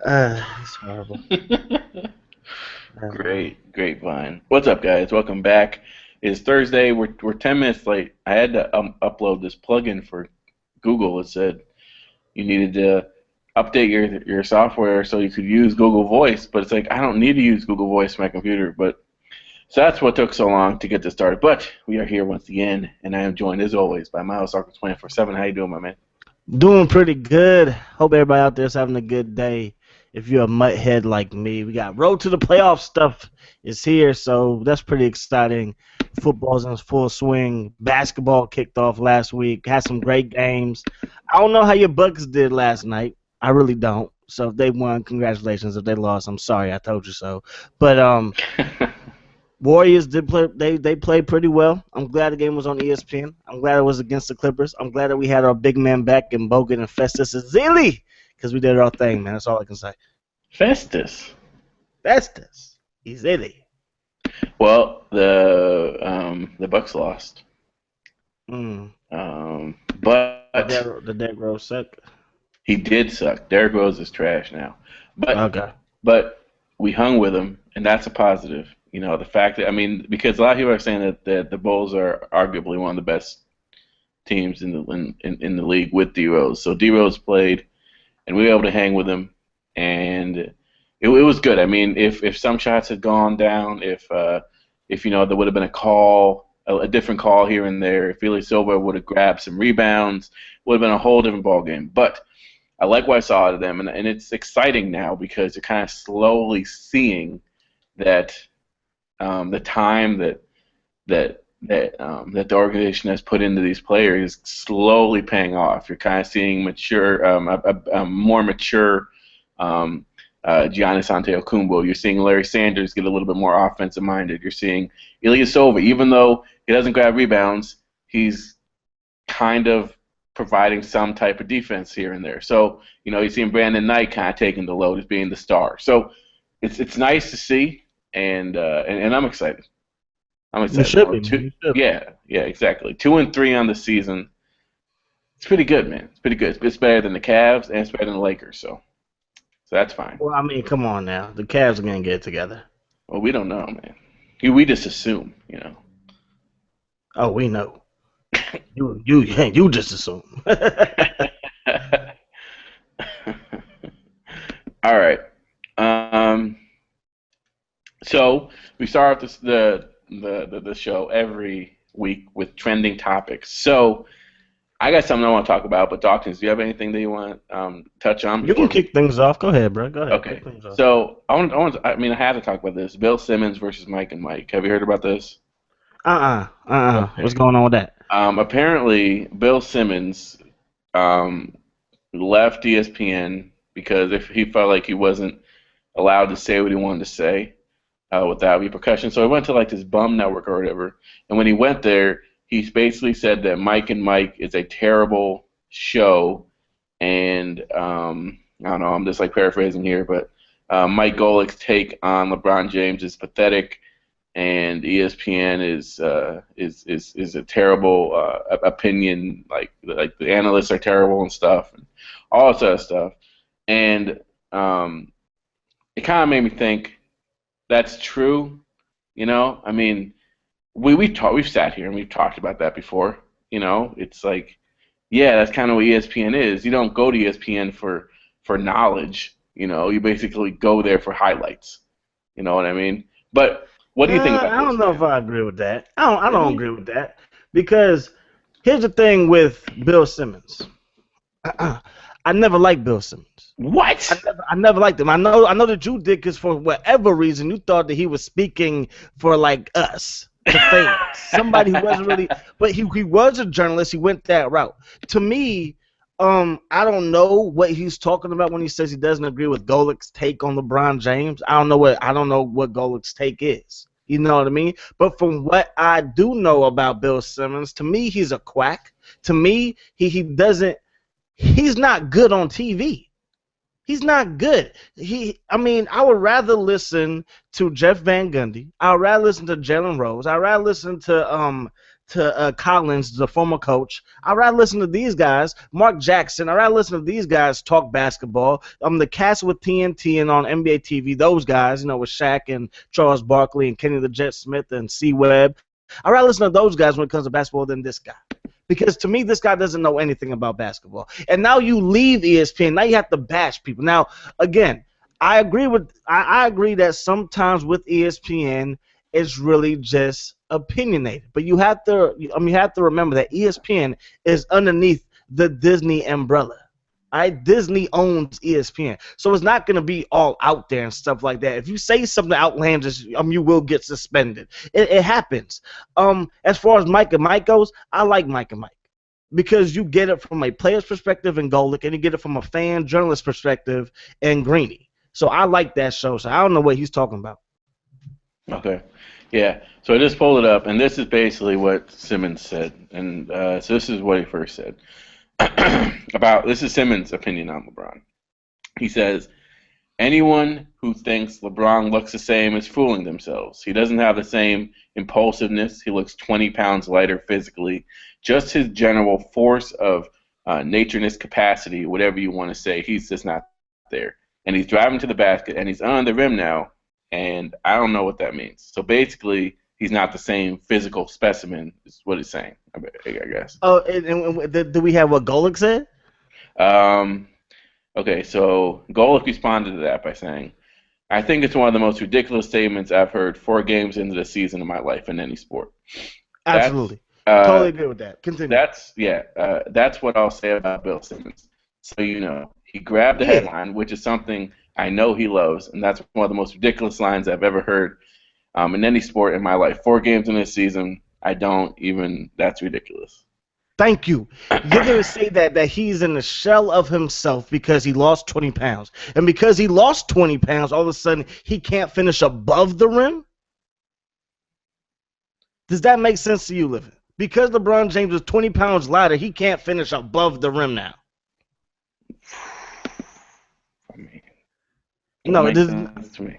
It's horrible. Uh, Great, grapevine. What's up, guys? Welcome back. It's Thursday. We're 10 minutes late. I had to upload this plugin for Google. It said you needed to update your software so you could use Google Voice, but it's like I don't need to use Google Voice on my computer. But so that's what took so long to get this started. But we are here once again, and I am joined as always by Miles Sarkis 24/7. How you doing, my man? Doing pretty good. Hope everybody out there is having a good day. If you're a mudhead like me, we got road to the playoff stuff is here, so that's pretty exciting. Football's in full swing. Basketball kicked off last week. Had some great games. I don't know how your Bucks did last night. I really don't. So if they won, congratulations. If they lost, I'm sorry. I told you so. But Warriors did play. They played pretty well. I'm glad the game was on ESPN. I'm glad it was against the Clippers. I'm glad that we had our big man back in Bogut and Festus Ezeli because we did our thing, man. That's all I can say. Festus. Festus Ezeli. Well, the Bucks lost. Mm. But The Derrick Rose suck. he did suck. Derrick Rose is trash now. But Okay. but we hung with him, and that's a positive. You know, the fact that because a lot of people are saying that the Bulls are arguably one of the best teams in the league with D Rose. So D Rose played, and we were able to hang with him, and it was good. I mean, if some shots had gone down, if there would have been a different call here and there, if Billy Silva would have grabbed some rebounds, would have been a whole different ball game. But I like what I saw out of them, and it's exciting now because you're kind of slowly seeing that the time that the organization has put into these players is slowly paying off. You're kind of seeing a more mature Giannis Antetokounmpo. You're seeing Larry Sanders get a little bit more offensive minded. You're seeing Ilyasova, even though he doesn't grab rebounds, he's kind of providing some type of defense here and there. So you're seeing Brandon Knight kind of taking the load as being the star. So it's nice to see, and I'm excited. I'm You excited. should be, man. Two, You should be. yeah, exactly. 2-3 on the season. It's pretty good, man. It's pretty good. It's better than the Cavs and it's better than the Lakers. So that's fine. Well, I mean, come on now. The Cavs are gonna get it together. Well, we don't know, man. We just assume. Oh, we know. You just assume. All right. Um, so we start off the show every week with trending topics. So I got something I want to talk about, but Dawkins, do you have anything that you want to touch on You can before we? kick things off. Go ahead, bro. Go ahead. Okay. Kick things off. So I have to talk about this. Bill Simmons versus Mike and Mike. Have you heard about this? What's Okay. going on with that? Apparently, Bill Simmons um, left ESPN because if he felt like he wasn't allowed to say what he wanted to say without repercussion. So he went to like this bum network or whatever. And when he went there, he basically said that Mike and Mike is a terrible show. And I don't know, I'm just like paraphrasing here, but Mike Golick's take on LeBron James is pathetic, and ESPN is a terrible opinion. Like the analysts are terrible and stuff, and all this other stuff. And it kind of made me think that's true. I mean, we've sat here and we've talked about that before. It's like, yeah, that's kind of what ESPN is. You don't go to ESPN for knowledge. You basically go there for highlights. You know what I mean? But what do you think about I this, don't know if man? I agree with that. I don't Really? agree with that because here's the thing with Bill Simmons. I never liked Bill Simmons. What? I never liked him. I know that you did because for whatever reason you thought that he was speaking for like us, the fans, somebody who wasn't really. But he was a journalist. He went that route. To me, I don't know what he's talking about when he says he doesn't agree with Golick's take on LeBron James. I don't know what Golick's take is. You know what I mean? But from what I do know about Bill Simmons, to me he's a quack. To me, he doesn't. He's not good on TV. He's not good. I mean, I would rather listen to Jeff Van Gundy. I'd rather listen to Jalen Rose. I'd rather listen to to Collins, the former coach. I'd rather listen to these guys, Mark Jackson. I'd rather listen to these guys talk basketball. The cast with TNT and on NBA TV, those guys, with Shaq and Charles Barkley and Kenny the Jet Smith and C. Webb. I'd rather listen to those guys when it comes to basketball than this guy. Because to me, this guy doesn't know anything about basketball. And now you leave ESPN. Now you have to bash people. Now, again, I agree that sometimes with ESPN, it's really just opinionated. But you have to remember that ESPN is underneath the Disney umbrella. Disney owns ESPN, so it's not going to be all out there and stuff like that. If you say something outlandish, you will get suspended. It happens. As far as Mike and Mike goes, I like Mike and Mike because you get it from a player's perspective in Golick, and you get it from a fan journalist perspective in Greeny. So I like that show. So I don't know what he's talking about. Okay. Yeah. So I just pulled it up, and this is basically what Simmons said. And so this is what he first said. This is Simmons' opinion on LeBron. He says, anyone who thinks LeBron looks the same is fooling themselves. He doesn't have the same impulsiveness. He looks 20 pounds lighter physically. Just his general force of natureness capacity, whatever you want to say, he's just not there. And he's driving to the basket, and he's on the rim now, and I don't know what that means. So basically, he's not the same physical specimen, is what he's saying, I guess. Oh, and do we have what Golick said? Okay, so Golick responded to that by saying, I think it's one of the most ridiculous statements I've heard 4 games into the season of my life in any sport. Absolutely. Totally agree with that. Continue. That's what I'll say about Bill Simmons. So he grabbed the headline, which is something I know he loves, and that's one of the most ridiculous lines I've ever heard in any sport in my life. 4 games in this season, that's ridiculous. Thank you. You're going to say that he's in the shell of himself because he lost 20 pounds. And because he lost 20 pounds, all of a sudden he can't finish above the rim? Does that make sense to you, Livin? Because LeBron James is 20 pounds lighter, he can't finish above the rim now. No, it doesn't. To me.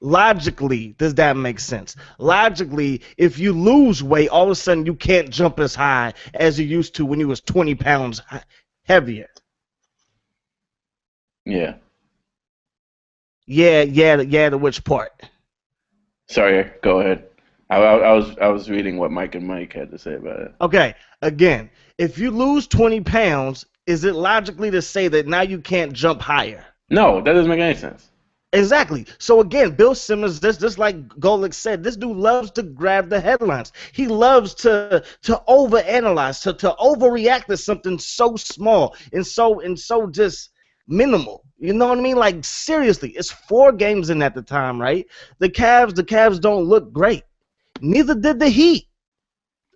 Logically, does that make sense? Logically, if you lose weight, all of a sudden you can't jump as high as you used to when you was 20 pounds heavier. Yeah. Yeah, to which part? Sorry, go ahead. I was reading what Mike and Mike had to say about it. Okay, again, if you lose 20 pounds, is it logically to say that now you can't jump higher? No, that doesn't make any sense. Exactly. So again, Bill Simmons, just like Golick said, this dude loves to grab the headlines. He loves to overanalyze, to overreact to something so small and so just minimal. You know what I mean? Like seriously, it's 4 games in at the time, right? The Cavs don't look great. Neither did the Heat.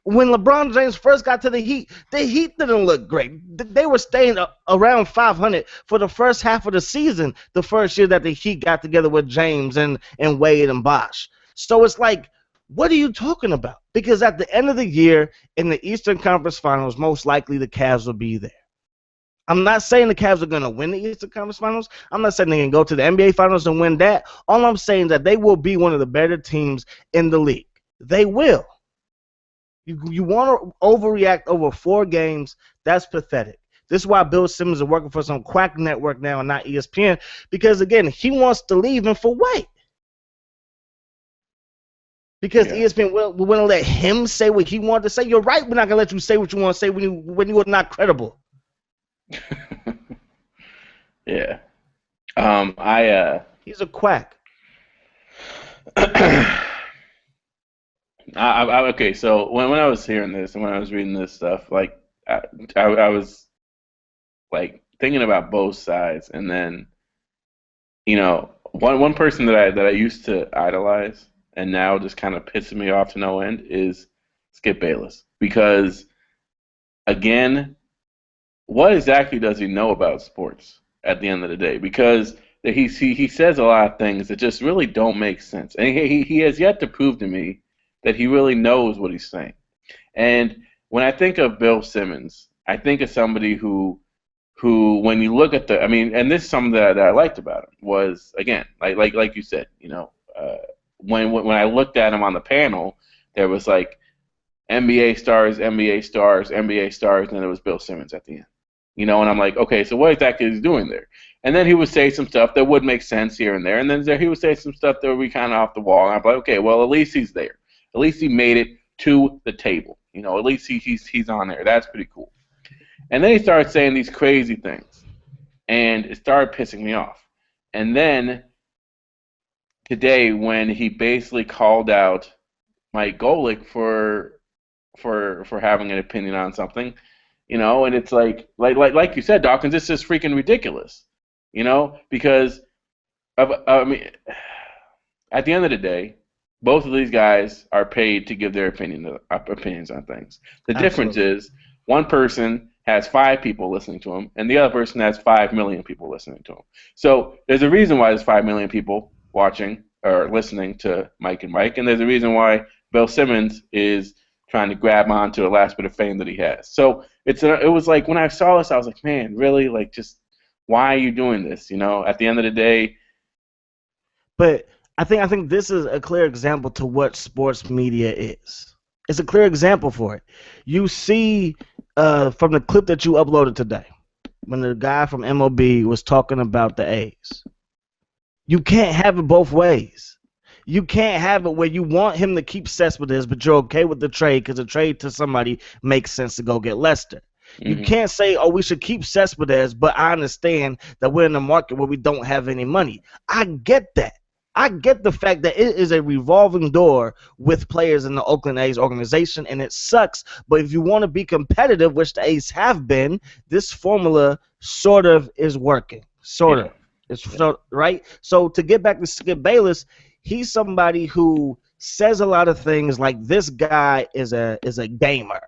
When LeBron James first got to the Heat didn't look great. They were staying around 500 for the first half of the season, the first year that the Heat got together with James and Wade and Bosh. So it's like, what are you talking about? Because at the end of the year, in the Eastern Conference Finals, most likely the Cavs will be there. I'm not saying the Cavs are going to win the Eastern Conference Finals. I'm not saying they can go to the NBA Finals and win that. All I'm saying is that they will be one of the better teams in the league. They will. You want to overreact over 4 games? That's pathetic. This is why Bill Simmons is working for some quack network now and not ESPN, because, again, he wants to leave, and for what? Because ESPN wouldn't let him say what he wanted to say. You're right, we're not going to let you say what you want to say when you are not credible. Yeah. He's a quack. Okay, so when I was hearing this and when I was reading this stuff, like I was like thinking about both sides, and then one person that I used to idolize and now just kind of pisses me off to no end is Skip Bayless, because again, what exactly does he know about sports at the end of the day? Because he says a lot of things that just really don't make sense, and he has yet to prove to me that he really knows what he's saying. And when I think of Bill Simmons, I think of somebody who when you look at and this is something that I liked about him was, again, like you said, when I looked at him on the panel, there was like NBA stars, NBA stars, NBA stars, and then it was Bill Simmons at the end. You know, and I'm like, okay, so what exactly is he doing there? And then he would say some stuff that would make sense here and there, and then he would say some stuff that would be kind of off the wall. And I'm like, okay, well, at least he's there. At least he made it to the table. You know, at least he's on there. That's pretty cool. And then he started saying these crazy things, and it started pissing me off. And then today, when he basically called out Mike Golick for having an opinion on something, you know, and it's like you said, Dawkins, this is freaking ridiculous, you know, because I mean, at the end of the day, both of these guys are paid to give their opinions on things. The difference is one person has 5 people listening to him, and the other person has 5 million people listening to him. So there's a reason why there's 5 million people watching or listening to Mike and Mike, and there's a reason why Bill Simmons is trying to grab onto the last bit of fame that he has. So it was like when I saw this, I was like, man, really? Like, just why are you doing this? You know, at the end of the day. But I think this is a clear example to what sports media is. It's a clear example for it. You see from the clip that you uploaded today, when the guy from MLB was talking about the A's. You can't have it both ways. You can't have it where you want him to keep Cespedes, but you're okay with the trade because the trade to somebody makes sense to go get Lester. You can't say, oh, we should keep Cespedes, but I understand that we're in a market where we don't have any money. I get that. I get the fact that it is a revolving door with players in the Oakland A's organization, and it sucks. But if you want to be competitive, which the A's have been, this formula sort of is working. Sort of. It's right? So to get back to Skip Bayless, he's somebody who says a lot of things like this guy is a gamer.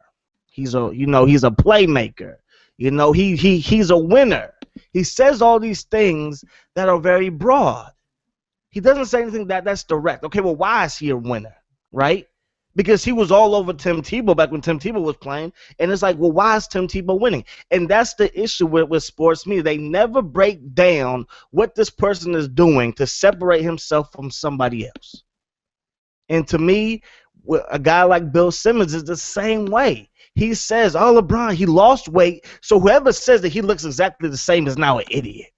He's a playmaker. You know, he's a winner. He says all these things that are very broad. He doesn't say anything that's direct. Okay, well, why is he a winner, right? Because he was all over Tim Tebow back when Tim Tebow was playing, and it's like, well, why is Tim Tebow winning? And that's the issue with sports media. They never break down what this person is doing to separate himself from somebody else. And to me, a guy like Bill Simmons is the same way. He says, oh, LeBron, he lost weight, so whoever says that he looks exactly the same is now an idiot.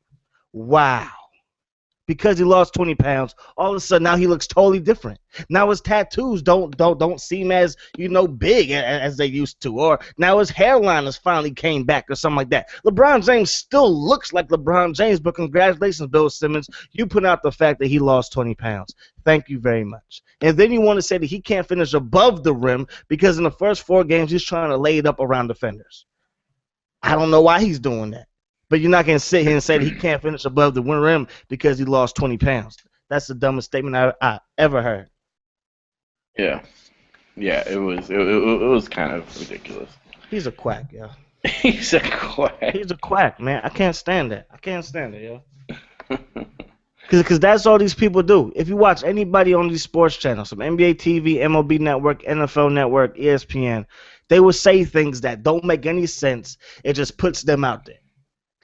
Wow. Because he lost 20 pounds, all of a sudden now he looks totally different. Now his tattoos don't seem as, you know, big as they used to, or now his hairline has finally came back or something like that. LeBron James still looks like LeBron James, but congratulations, Bill Simmons. You put out the fact that he lost 20 pounds. Thank you very much. And then you want to say that he can't finish above the rim because in the first 4 games he's trying to lay it up around defenders. I don't know why he's doing that. But you're not going to sit here and say that he can't finish above the rim because he lost 20 pounds. That's the dumbest statement I ever heard. Yeah. Yeah, it was kind of ridiculous. He's a quack, yo. He's a quack. He's a quack, man. I can't stand that. I can't stand it, yo. Because that's all these people do. If you watch anybody on these sports channels, from NBA TV, MLB Network, NFL Network, ESPN, they will say things that don't make any sense. It just puts them out there.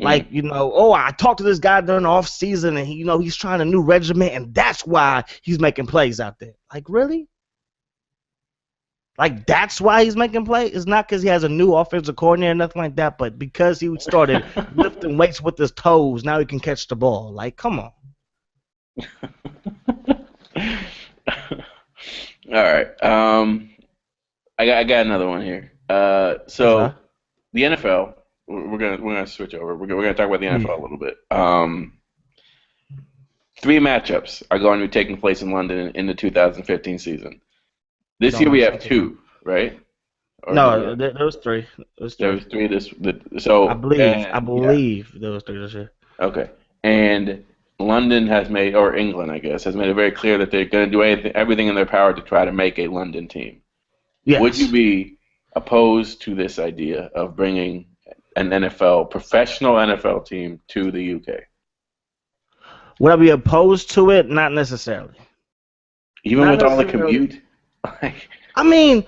Like, you know, oh, I talked to this guy during the off season, and he's trying a new regimen, and that's why he's making plays out there. Like, really? Like, that's why he's making plays? It's not because he has a new offensive coordinator or nothing like that, but because he started lifting weights with his toes, now he can catch the ball. Like, come on. All right. I got another one here. So the NFL. We're gonna switch over. We're gonna talk about the NFL a little bit. 3 matchups are going to be taking place in London in the 2015 2015 season. This year we have 2, right? Or no, there was 3. There was 3. So I believe there was 3 this year. Okay, and London has made, or England, I guess, has made it very clear that they're going to do everything in their power to try to make a London team. Yes. Would you be opposed to this idea of bringing an professional NFL team to the UK? Would I be opposed to it? Not necessarily. Even with all the commute? I mean,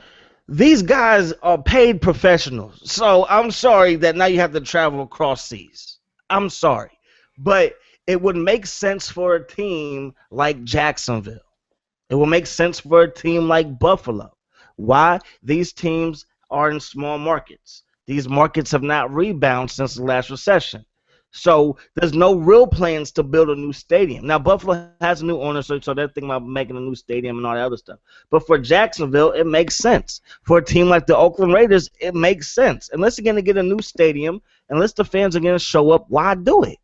these guys are paid professionals. So I'm sorry that now you have to travel across seas. I'm sorry. But it would make sense for a team like Jacksonville. It would make sense for a team like Buffalo. Why? These teams are in small markets. These markets have not rebounded since the last recession. So there's no real plans to build a new stadium. Now Buffalo has a new owner, so they're thinking about making a new stadium and all that other stuff. But for Jacksonville, it makes sense. For a team like the Oakland Raiders, it makes sense. Unless you're going to get a new stadium, unless the fans are going to show up, why do it?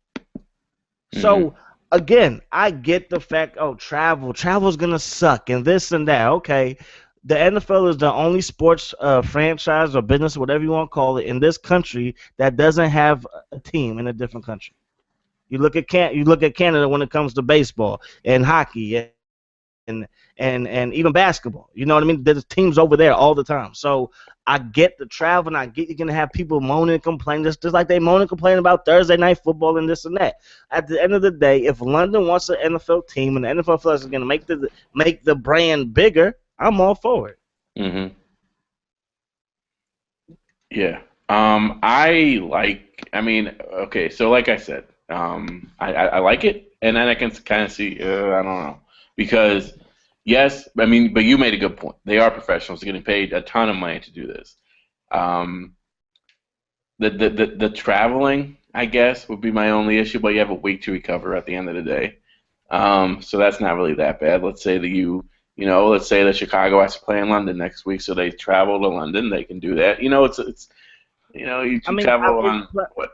So again, I get the fact, travel's going to suck and this and that. Okay, the NFL is the only sports franchise or business, whatever you want to call it, in this country that doesn't have a team in a different country. You look at Canada when it comes to baseball and hockey and even basketball. You know what I mean? There's teams over there all the time. So I get the travel, and I get you're gonna have people moaning and complaining, just like they moan and complain about Thursday night football and this and that. At the end of the day, if London wants an NFL team and the NFL feels is gonna make the brand bigger, I'm all for it. Mm-hmm. Yeah. Okay, so like I said, I like it, and then I can kind of see, I don't know, because yes, but you made a good point. They are professionals, they're getting paid a ton of money to do this. The traveling, I guess, would be my only issue, but you have a week to recover at the end of the day, so that's not really that bad. Let's say that let's say that Chicago has to play in London next week, so they travel to London. They can do that. You travel on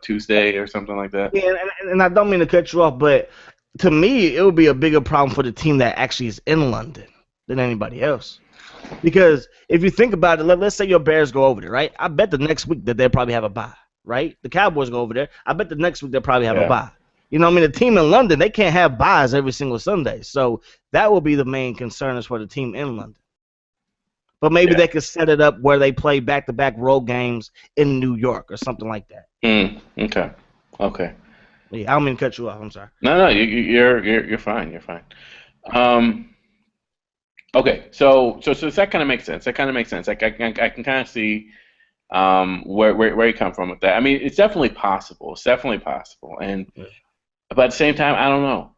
Tuesday or something like that. Yeah, and I don't mean to cut you off, but to me, it would be a bigger problem for the team that actually is in London than anybody else. Because if you think about it, let's say your Bears go over there, right? I bet the next week that they'll probably have a bye, right? The Cowboys go over there. I bet the next week they'll probably have a bye. You know what I mean? The team in London, they can't have buys every single Sunday. So that will be the main concern is for the team in London. But maybe they could set it up where they play back-to-back road games in New York or something like that. Okay. Yeah, I don't mean to cut you off. I'm sorry. No, you're fine. You're fine. Okay, so that kind of makes sense. I can kind of see where you come from with that. I mean, it's definitely possible. And but at the same time, I don't know.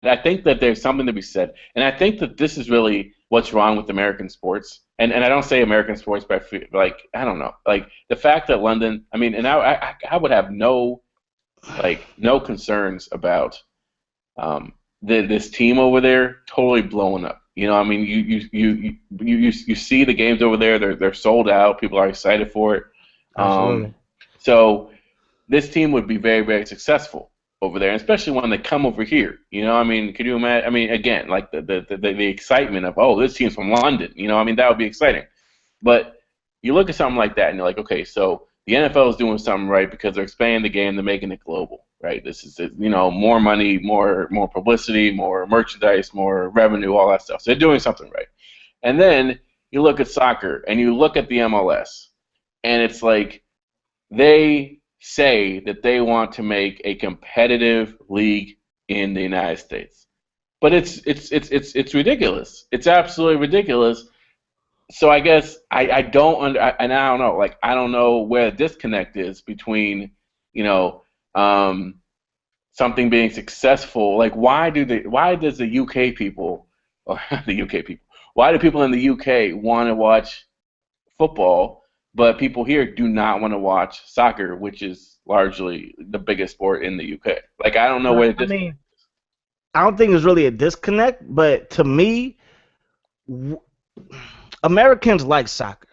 I think that there's something to be said, and I think that this is really what's wrong with American sports. And I don't say American sports, but I don't know, like the fact that London. And I would have no concerns about this team over there totally blowing up. You see the games over there; they're sold out. People are excited for it. So this team would be very, very successful over there, and especially when they come over here. Could you imagine? Again, like the excitement of, this team's from London. That would be exciting. But you look at something like that, and you're like, okay, so the NFL is doing something right because they're expanding the game, they're making it global, right? This is more money, more publicity, more merchandise, more revenue, all that stuff. So they're doing something right. And then you look at soccer, and you look at the MLS, and it's like they say that they want to make a competitive league in the United States, but it's ridiculous. It's absolutely ridiculous. So I guess I don't know. Like, I don't know where the disconnect is between something being successful. Like, why does the UK people, or the UK people, why do people in the UK want to watch football, but people here do not want to watch soccer, which is largely the biggest sport in the UK? Like, I don't know where this. I don't think it's really a disconnect, but to me, Americans like soccer.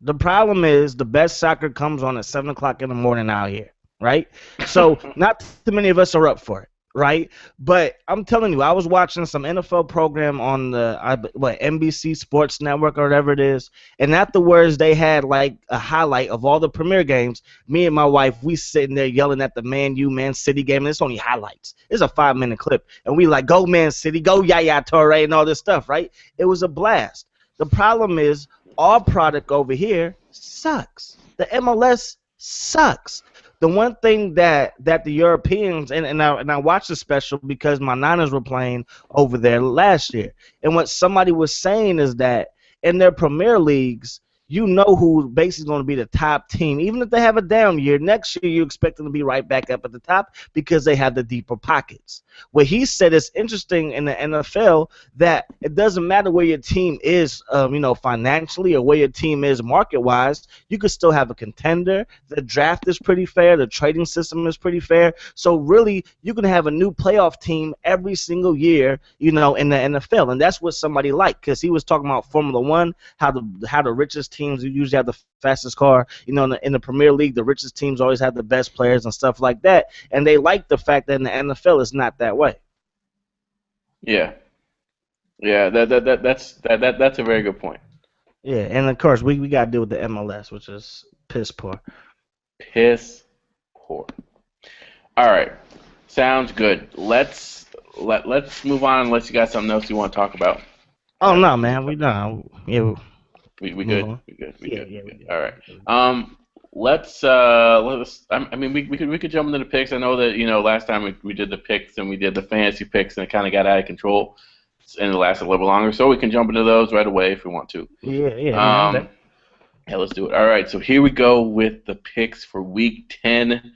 The problem is the best soccer comes on at 7 o'clock in the morning out here, right? So not too many of us are up for it, right? But I'm telling you, I was watching some NFL program on the NBC Sports Network or whatever it is, and afterwards they had like a highlight of all the Premier games. Me and my wife, we sitting there yelling at the Man City game, and it's only highlights. It's a 5-minute clip, and we like, go Man City, go Yaya Toure, and all this stuff, right? It was a blast. The problem is our product over here sucks. The MLS sucks. The one thing that the Europeans, and I watched the special because my Niners were playing over there last year, and what somebody was saying is that in their Premier Leagues, you know who basically going to be the top team. Even if they have a down year, next year you expect them to be right back up at the top because they have the deeper pockets. What he said is interesting in the NFL that it doesn't matter where your team is, financially or where your team is market-wise. You could still have a contender. The draft is pretty fair. The trading system is pretty fair. So really, you can have a new playoff team every single year, in the NFL, and that's what somebody liked because he was talking about Formula One, how the richest teams usually have the fastest car. In the Premier League, the richest teams always have the best players and stuff like that, and they like the fact that in the NFL it's not that way. Yeah, yeah, that's a very good point. Yeah, and of course we got to deal with the MLS, which is piss poor. Piss poor. All right, sounds good. Let's move on unless you got something else you want to talk about. Oh no, man, we done. Yeah, we good. on. We good. Yeah, we good. All right. Let's. I mean, we could jump into the picks. I know that last time we did the picks and we did the fantasy picks and it kind of got out of control and it lasted a little bit longer. So we can jump into those right away if we want to. Yeah. Yeah, let's do it. All right. So here we go with the picks for Week 10.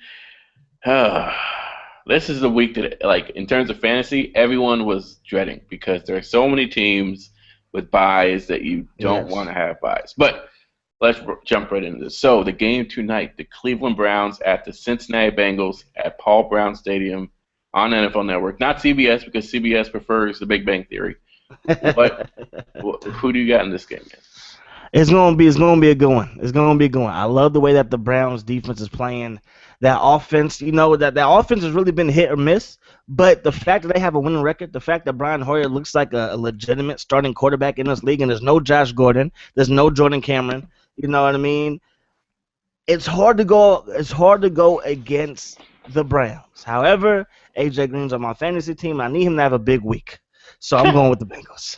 This is the week that, like, in terms of fantasy, everyone was dreading because there are so many teams with buys that you don't want to have buys. But let's jump right into this. So the game tonight, the Cleveland Browns at the Cincinnati Bengals at Paul Brown Stadium on NFL Network. Not CBS because CBS prefers The Big Bang Theory. But who do you got in this game, man? It's gonna be a good one. It's gonna be a good one. I love the way that the Browns defense is playing. That offense, that offense has really been hit or miss. But the fact that they have a winning record, the fact that Brian Hoyer looks like a legitimate starting quarterback in this league, and there's no Josh Gordon, there's no Jordan Cameron. You know what I mean? It's hard to go against the Browns. However, AJ Green's on my fantasy team. I need him to have a big week, so I'm going with the Bengals.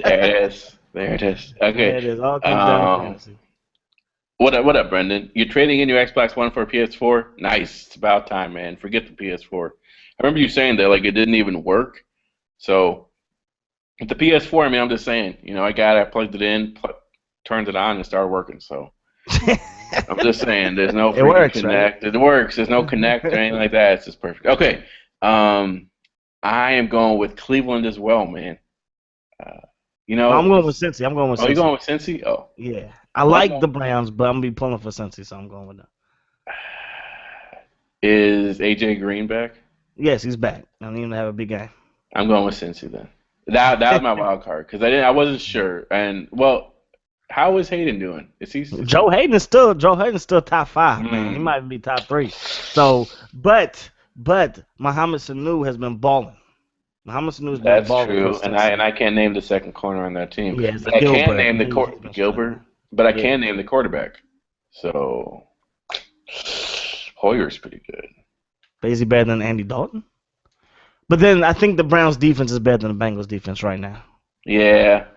There it is. Okay. There it is. All comes down to fantasy. What up, Brendan? You're trading in your Xbox One for a PS4? Nice. It's about time, man. Forget the PS4. I remember you saying that like it didn't even work. So with the PS4, I mean, I'm just saying, I plugged it in, turned it on, and started working. So I'm just saying, there's no freaking connect. Right? It works. There's no connect or anything like that. It's just perfect. Okay. I am going with Cleveland as well, man. I'm going with Cincy. Oh, you're going with Cincy? Oh. Yeah. I like the Browns, but I'm going to be pulling for Cincy, so I'm going with them. Is AJ Green back? Yes, he's back. I don't even have a big game. I'm going with Cincy then. That was my wild card because I wasn't sure. And how is Hayden doing? Is he? Joe Hayden's still top 5, man. He might be top 3. So, but Mohamed Sanu has been balling. Mohamed Sanu's been balling. That's true, and I can't name the second corner on that team. Yeah, but I can name the Gilbert. But I can name the quarterback. So Hoyer's pretty good. But is he better than Andy Dalton? But then I think the Browns' defense is better than the Bengals' defense right now. Yeah.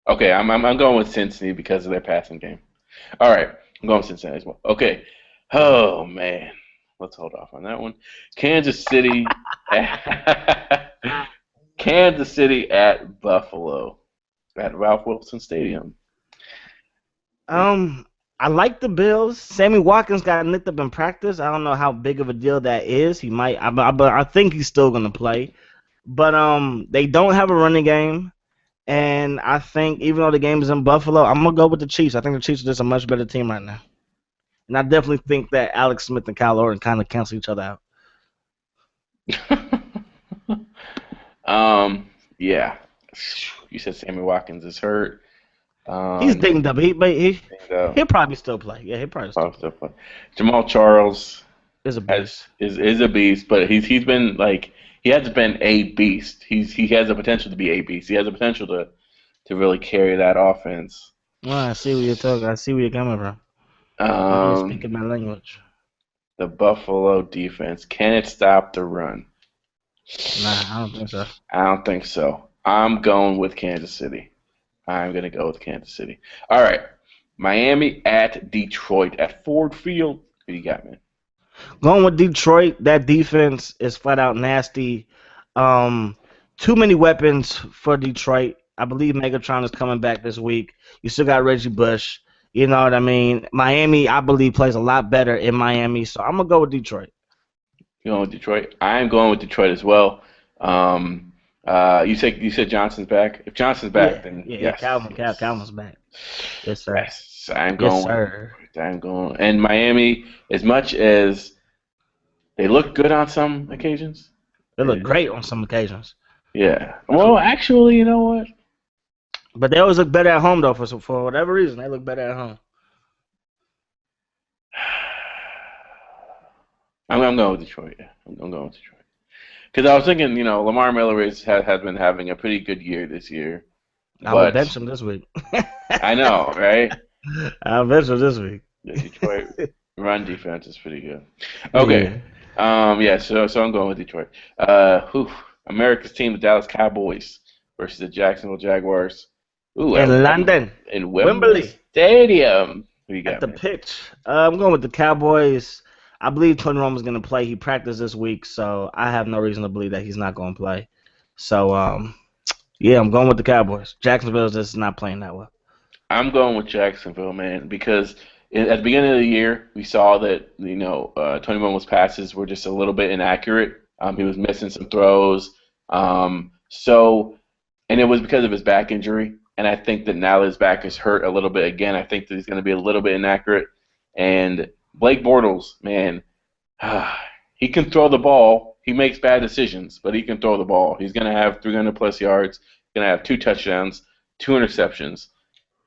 Okay, I'm going with Cincinnati because of their passing game. All right, I'm going with Cincinnati as well. Okay. Oh man, let's hold off on that one. Kansas City at Buffalo at Ralph Wilson Stadium. I like the Bills. Sammy Watkins got nicked up in practice. I don't know how big of a deal that is. He might, but I think he's still gonna play. But they don't have a running game, and I think even though the game is in Buffalo, I'm gonna go with the Chiefs. I think the Chiefs are just a much better team right now, and I definitely think that Alex Smith and Kyle Orton kind of cancel each other out. Yeah. You said Sammy Watkins is hurt. He's dinged up. He'll probably still play. Yeah, he'll probably still play. Jamal Charles is a beast. Is a beast, but he's been like he hasn't been a beast. He has the potential to be a beast. He has the potential to really carry that offense. Well, I see what you're talking. I see where you're coming from. You're speaking my language. The Buffalo defense, can it stop the run? Nah, I don't think so. I don't think so. I'm going with Kansas City. I'm going to go with Kansas City. All right. Miami at Detroit at Ford Field. Who you got, man? Going with Detroit. That defense is flat out nasty. Too many weapons for Detroit. I believe Megatron is coming back this week. You still got Reggie Bush. You know what I mean? Miami, I believe, plays a lot better in Miami, so I'm gonna go with Detroit. You going with Detroit? I'm going with Detroit as well. Um, you said Johnson's back. If Johnson's back, Yeah, then yeah, yeah. yes, Calvin's back. Yes, sir. yes, I'm Yes, going with sir. Detroit. I'm going. And Miami, as much as they look good on some occasions, They look eh, great on some occasions. yeah. Well, actually, you know what? But they always look better at home, though. For whatever reason, they look better at home. I'm going with Detroit. Yeah, I'm going with Detroit. Because I was thinking, Lamar Miller has been having a pretty good year this year, I would but bench him this week. I know, right? I'll bench him this week. The Detroit run defense is pretty good. Okay. Yeah. Yeah, so I'm going with Detroit. America's team, the Dallas Cowboys versus the Jacksonville Jaguars. Ooh, In London, in Wembley Wembley, Stadium. Who you at got, the man? pitch. I'm going with the Cowboys. I believe Tony Romo's going to play. He practiced this week, so I have no reason to believe that he's not going to play. So, yeah, I'm going with the Cowboys. Jacksonville is just not playing that well. I'm going with Jacksonville, man, because at the beginning of the year, we saw that, Tony Romo's passes were just a little bit inaccurate. He was missing some throws. And it was because of his back injury. And I think that now that his back is hurt a little bit again, I think that he's going to be a little bit inaccurate. And Blake Bortles, man, he can throw the ball. He makes bad decisions, but he can throw the ball. He's going to have 300-plus yards, going to have 2 touchdowns, 2 interceptions.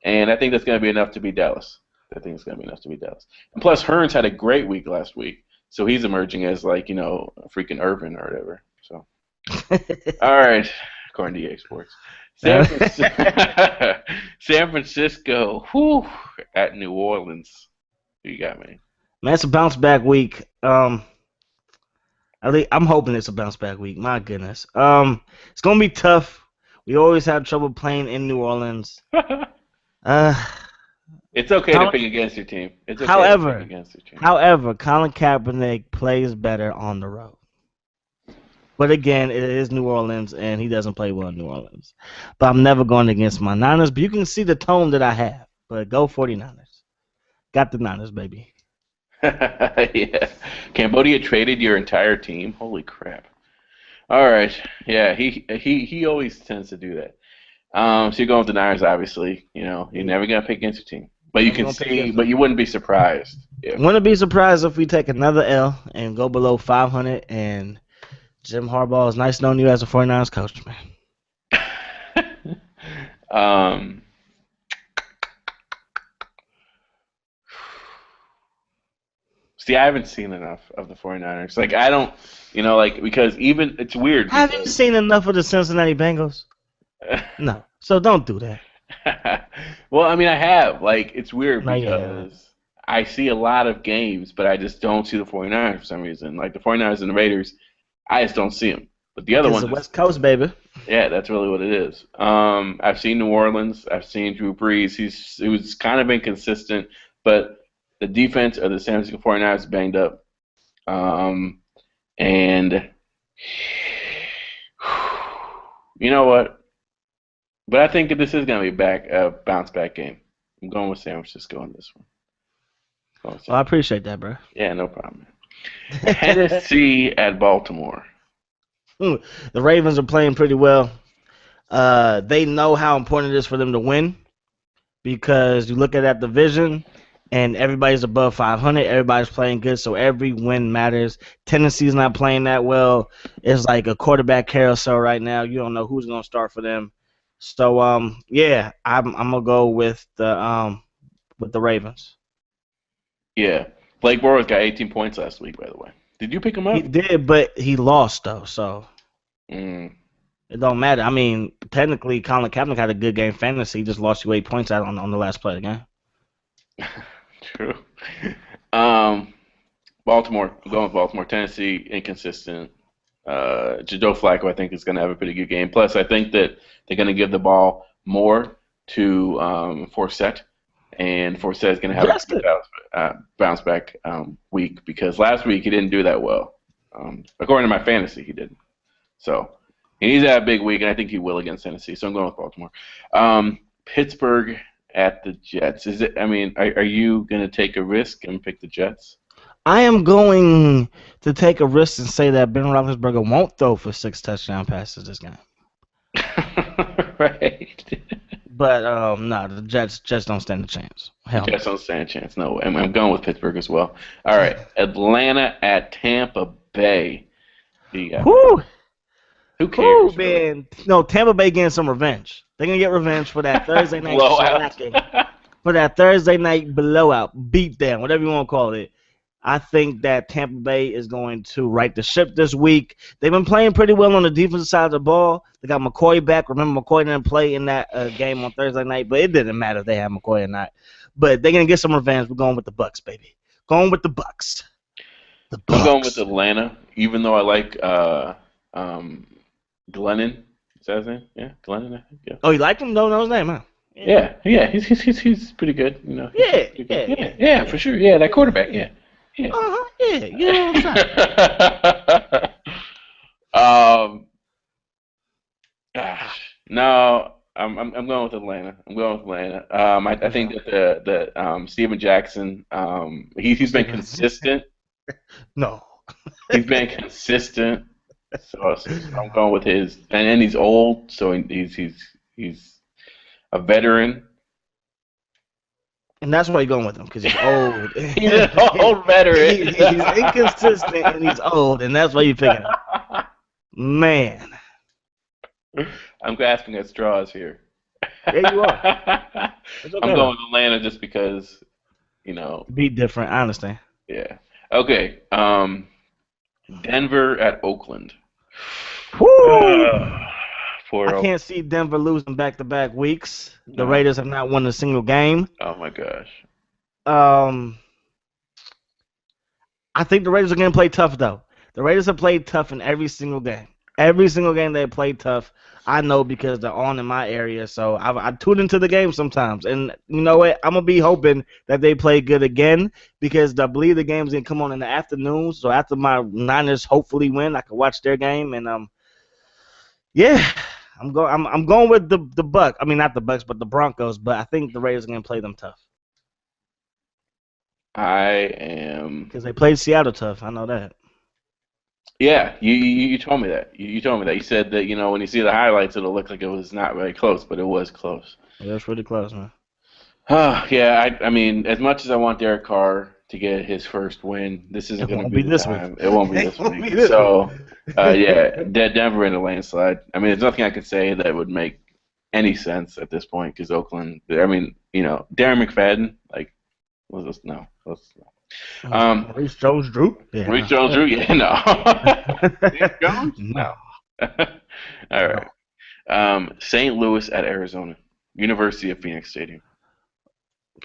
And I think that's going to be enough to beat Dallas. I think it's going to be enough to beat Dallas. And plus, Hearns had a great week last week. So he's emerging as, like, freaking Irvin or whatever. So, all right, according to EA Sports. San Francisco, at New Orleans. Who you got, man? Man, it's a bounce back week. I'm hoping it's a bounce back week. My goodness. It's gonna be tough. We always have trouble playing in New Orleans. Uh, It's okay to pick against your team. It's okay however, to pick against your team. Colin Kaepernick plays better on the road. But again, it is New Orleans, and he doesn't play well in New Orleans. But I'm never going against my Niners. But you can see the tone that I have. But go 49ers. Got the Niners, baby. Yeah. Cambodia traded your entire team. Holy crap. All right. Yeah, he always tends to do that. So you're going with the Niners, obviously. You're never gonna pick against your team, but you can see, but you wouldn't be surprised. Yeah. Wouldn't be surprised if we take another L and go below 500. And Jim Harbaugh, is nice knowing you as a 49ers coach, man. See, I haven't seen enough of the 49ers. Like, I don't, because even, it's weird. Have you seen enough of the Cincinnati Bengals? No. So don't do that. Well, I mean, I have. Like, it's weird No, because I see a lot of games, but I just don't see the 49ers for some reason. Like, the 49ers and the Raiders, I just don't see them. But the other ones, the West Coast, baby. Yeah, that's really what it is. I've seen New Orleans. I've seen Drew Brees. He was kind of inconsistent, but the defense of the San Francisco 49ers is banged up. And you know what? But I think this is going to be a bounce back game. I'm going with San Francisco on this one. Well, I appreciate that, bro. Yeah, no problem. Tennessee at Baltimore. The Ravens are playing pretty well. They know how important it is for them to win because you look at that division and everybody's above 500. Everybody's playing good, so every win matters. Tennessee's not playing that well. It's like a quarterback carousel right now. You don't know who's going to start for them. So, yeah, I'm gonna go with the Ravens. Yeah, Blake Bortles got 18 points last week. By the way, did you pick him up? He did, but he lost though, so it don't matter. I mean, technically, Colin Kaepernick had a good game fantasy. He just lost you 8 points out on the last play of the game. True. Baltimore. I'm going with Baltimore. Tennessee, inconsistent. Joe Flacco, I think, is going to have a pretty good game. Plus, I think that they're going to give the ball more to Forsett, and Forsett is going to have a bounce back week because last week he didn't do that well. According to my fantasy, he didn't. So, He's had a big week, and I think he will against Tennessee. So I'm going with Baltimore. Pittsburgh at the Jets. Is it? I mean, are you going to take a risk and pick the Jets? I am going to take a risk and say that Ben Roethlisberger won't throw for 6 touchdown passes this game. Right. But no, the Jets don't stand a chance. Hell, Jets don't stand a chance. No, I'm going with Pittsburgh as well. All right, Atlanta at Tampa Bay. Whew. Who cares? Man. No, Tampa Bay getting some revenge. They're gonna get revenge for that Thursday night shellacking, for that Thursday night blowout, beatdown, whatever you want to call it. I think that Tampa Bay is going to right the ship this week. They've been playing pretty well on the defensive side of the ball. They got McCoy back. Remember, McCoy didn't play in that game on Thursday night, but it didn't matter if they had McCoy or not. But they're going to get some revenge. We're going with the Bucks, baby. Going with the Bucks. I'm going with Atlanta, even though I like Glennon. Is that his name? Yeah, Glennon, I think. Yeah. Oh, you like him? Don't know his name, huh? Yeah. He's pretty good. You know. Yeah, for sure. Yeah, that quarterback. Yeah. Yeah. Yeah. You know what I'm saying? No, I'm going with Atlanta. I think that the Steven Jackson, he's been consistent. No. He's been consistent. So I'm going with his, and he's old, so he's a veteran. And that's why you're going with him, because he's old. He's an old veteran. He's inconsistent and he's old, and that's why you're picking him. Man. I'm grasping at straws here. Yeah, you are. Okay, I'm going with Atlanta just because, be different. I understand. Yeah. Okay. Denver at Oakland. Woo! I can't see Denver losing back-to-back weeks. The Raiders have not won a single game. Oh my gosh. I think the Raiders are going to play tough, though. The Raiders have played tough in every single game. Every single game they played tough. I know because they're on in my area, so I tune into the game sometimes. And you know what? I'm going to be hoping that they play good again because I believe the game's going to come on in the afternoon. So after my Niners hopefully win, I can watch their game. And, yeah, I'm going with the Bucks. I mean, not the Bucks, but the Broncos. But I think the Raiders are going to play them tough. I am. Because they played Seattle tough. I know that. Yeah, you told me that. You told me that. You said that, when you see the highlights, it'll look like it was not very close, but it was close. Yeah, it was pretty close, man. Yeah, I mean, as much as I want Derek Carr to get his first win, this isn't going to be this time. It won't be this week. So, yeah, Denver in a landslide. I mean, there's nothing I could say that would make any sense at this point because Oakland, I mean, Darren McFadden, no. Reese Jones-Drew? Yeah, Reese Jones-Drew? Yeah, no. Reese Jones? No. All right. St. Louis at Arizona. University of Phoenix Stadium.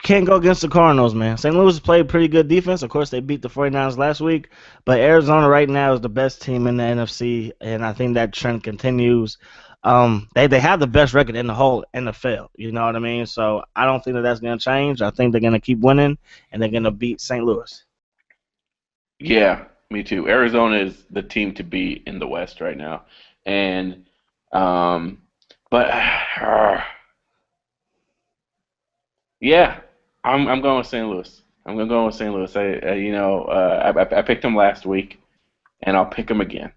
Can't go against the Cardinals, man. St. Louis played pretty good defense. Of course, they beat the 49ers last week. But Arizona right now is the best team in the NFC, and I think that trend continues. They have the best record in the whole NFL. You know what I mean? So I don't think that's going to change. I think they're going to keep winning, and they're going to beat St. Louis. Yeah, me too. Arizona is the team to beat in the West right now, and yeah, I'm going with St. Louis. I'm going with St. Louis. I picked them last week, and I'll pick them again.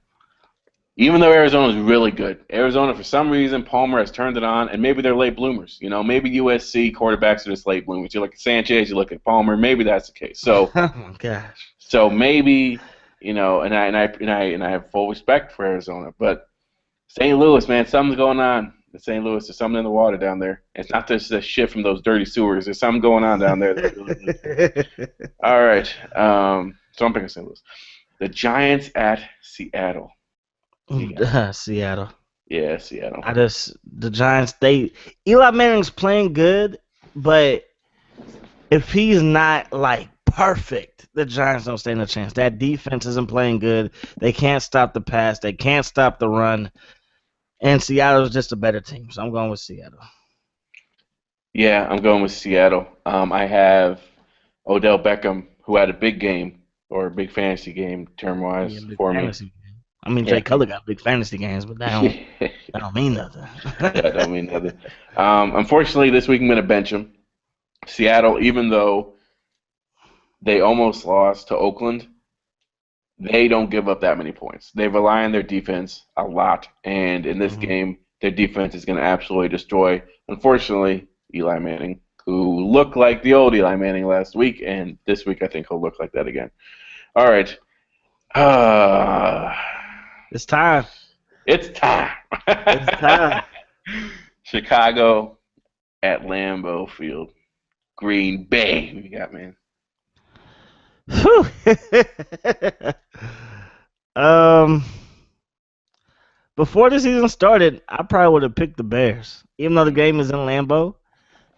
Even though Arizona is really good, Arizona, for some reason, Palmer has turned it on, and maybe they're late bloomers. Maybe USC quarterbacks are just late bloomers. You look at Sanchez, you look at Palmer, maybe that's the case. So, oh my gosh. So maybe, and I have full respect for Arizona, but St. Louis, man, something's going on in St. Louis. There's something in the water down there. It's not just the shit from those dirty sewers. There's something going on down there. All right. So I'm picking St. Louis. The Giants at Seattle. Seattle. Yeah, Seattle. The Giants, Eli Manning's playing good, but if he's not perfect, the Giants don't stand a chance. That defense isn't playing good. They can't stop the pass. They can't stop the run. And Seattle's just a better team, so I'm going with Seattle. Yeah, I'm going with Seattle. I have Odell Beckham, who had a big game, or a big fantasy game, term-wise, for me. I mean, Jay Yeah. Cutler got big fantasy games, but that don't mean nothing. Yeah, don't mean nothing. Unfortunately, this week I'm going to bench him. Seattle, even though they almost lost to Oakland, they don't give up that many points. They rely on their defense a lot, and in this Mhm. game, their defense is going to absolutely destroy, unfortunately, Eli Manning, who looked like the old Eli Manning last week, and this week I think he'll look like that again. All right. Uh, It's time. it's time. It's time. Chicago at Lambeau Field. Green Bay. We got, man. Whew. um, before the season started, I probably would have picked the Bears, even though the game is in Lambeau.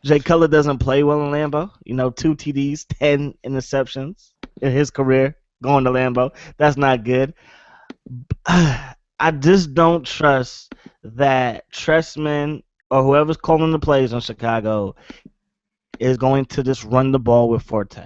Jay Cutler doesn't play well in Lambeau. 2 TDs, 10 interceptions in his career going to Lambeau. That's not good. I just don't trust that Trestman or whoever's calling the plays in Chicago is going to just run the ball with Forte.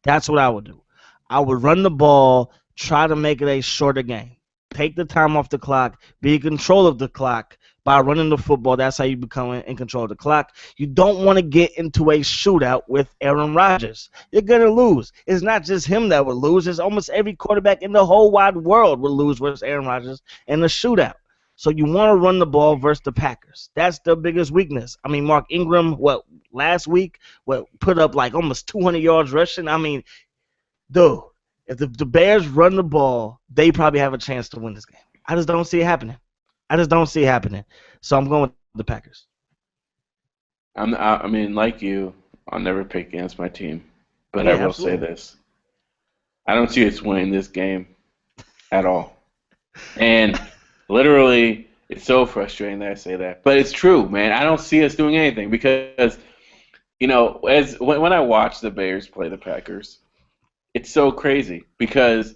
That's what I would do. I would run the ball, try to make it a shorter game. Take the time off the clock, be in control of the clock by running the football. That's how you become in control of the clock. You don't want to get into a shootout with Aaron Rodgers. You're going to lose. It's not just him that will lose. It's almost every quarterback in the whole wide world will lose versus Aaron Rodgers in the shootout. So you want to run the ball versus the Packers. That's the biggest weakness. I mean, Mark Ingram, last week, put up like almost 200 yards rushing. I mean, dude, if the Bears run the ball, they probably have a chance to win this game. I just don't see it happening. So I'm going with the Packers. I mean, like you, I'll never pick against my team, but I Yeah, will say absolutely. this: I don't see us winning this game at all. And literally, it's so frustrating that I say that, but it's true, man. I don't see us doing anything because as when I watch the Bears play the Packers, it's so crazy because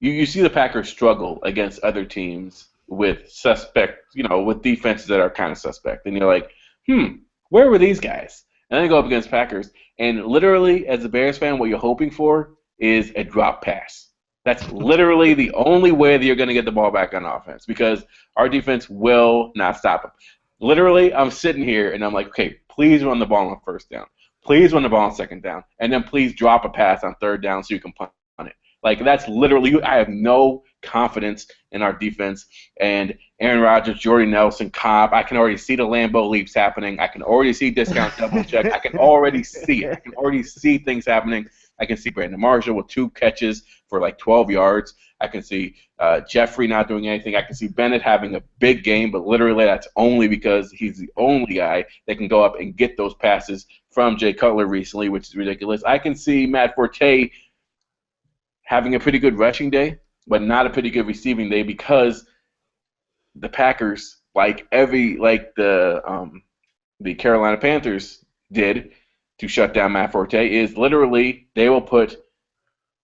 you see the Packers struggle against other teams with with defenses that are kind of suspect, and you're like, where were these guys? And then they go up against Packers, and literally, as a Bears fan, what you're hoping for is a drop pass. That's literally the only way that you're going to get the ball back on offense because our defense will not stop them. Literally, I'm sitting here and I'm like, okay, please run the ball on first down. Please run the ball on second down. And then please drop a pass on third down so you can punt it. Like, that's literally, I have no confidence in our defense. And Aaron Rodgers, Jordy Nelson, Cobb, I can already see the Lambeau leaps happening. I can already see discount double check. I can already see it. I can already see things happening. I can see Brandon Marshall with 2 catches for like 12 yards. I can see Jeffrey not doing anything. I can see Bennett having a big game, but literally that's only because he's the only guy that can go up and get those passes from Jay Cutler recently, which is ridiculous. I can see Matt Forte having a pretty good rushing day, but not a pretty good receiving day because the Packers, like the Carolina Panthers did to shut down Matt Forte, is literally they will put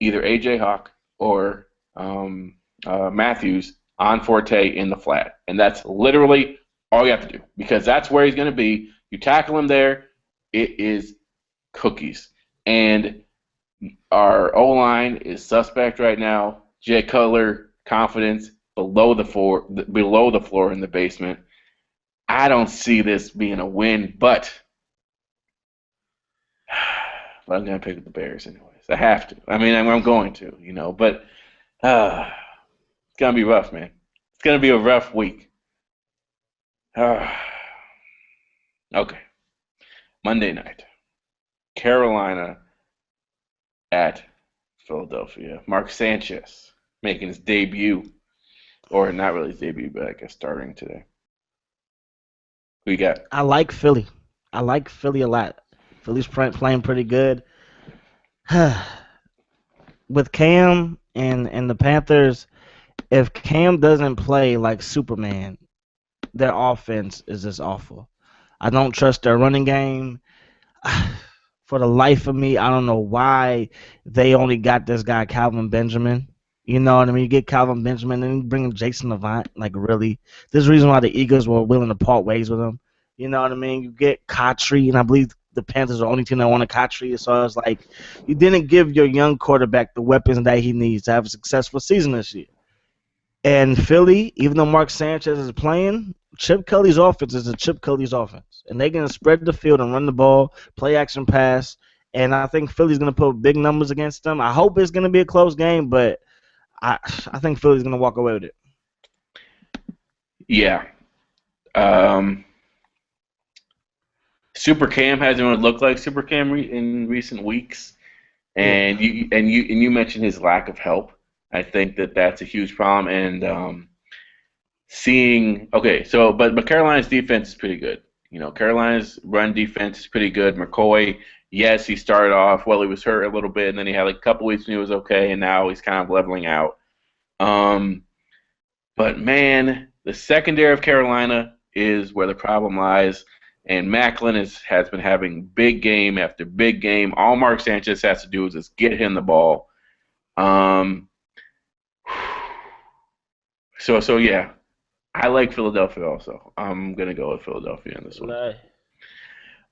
either AJ Hawk or Matthews on Forte in the flat, and that's literally all you have to do because that's where he's going to be. You tackle him there, it is cookies. And our O line is suspect right now. Jay Cutler, confidence below the floor in the basement. I don't see this being a win, but I'm going to pick the Bears anyways. I have to. I mean, I'm going to, but it's going to be rough, man. It's going to be a rough week. Okay. Monday night. Carolina at Philadelphia. Mark Sanchez making his debut. Or not really his debut, but I guess starting today. Who you got? I like Philly. I like Philly a lot. Philly's playing pretty good. With Cam and the Panthers, if Cam doesn't play like Superman, their offense is just awful. I don't trust their running game. For the life of me, I don't know why they only got this guy Calvin Benjamin. You know what I mean? You get Calvin Benjamin and you bring in Jason Avant. Like, really? There's a reason why the Eagles were willing to part ways with him. You know what I mean? You get Kotri, and I believe the Panthers are the only team that wanted Kotri. So it's like you didn't give your young quarterback the weapons that he needs to have a successful season this year. And Philly, even though Mark Sanchez is playing, Chip Kelly's offense is a Chip Kelly's offense. And they're going to spread the field and run the ball, play action pass. And I think Philly's going to put big numbers against them. I hope it's going to be a close game, but I think Philly's going to walk away with it. Yeah. Super Cam hasn't really looked like Super Cam in recent weeks, and you mentioned his lack of help. I think that's a huge problem, and but Carolina's defense is pretty good. Carolina's run defense is pretty good. McCoy, yes, he started off he was hurt a little bit, and then he had like a couple weeks when he was okay, and now he's kind of leveling out. But man, the secondary of Carolina is where the problem lies. And Macklin has been having big game after big game. All Mark Sanchez has to do is just get him the ball. So yeah, I like Philadelphia also. I'm gonna go with Philadelphia in this one.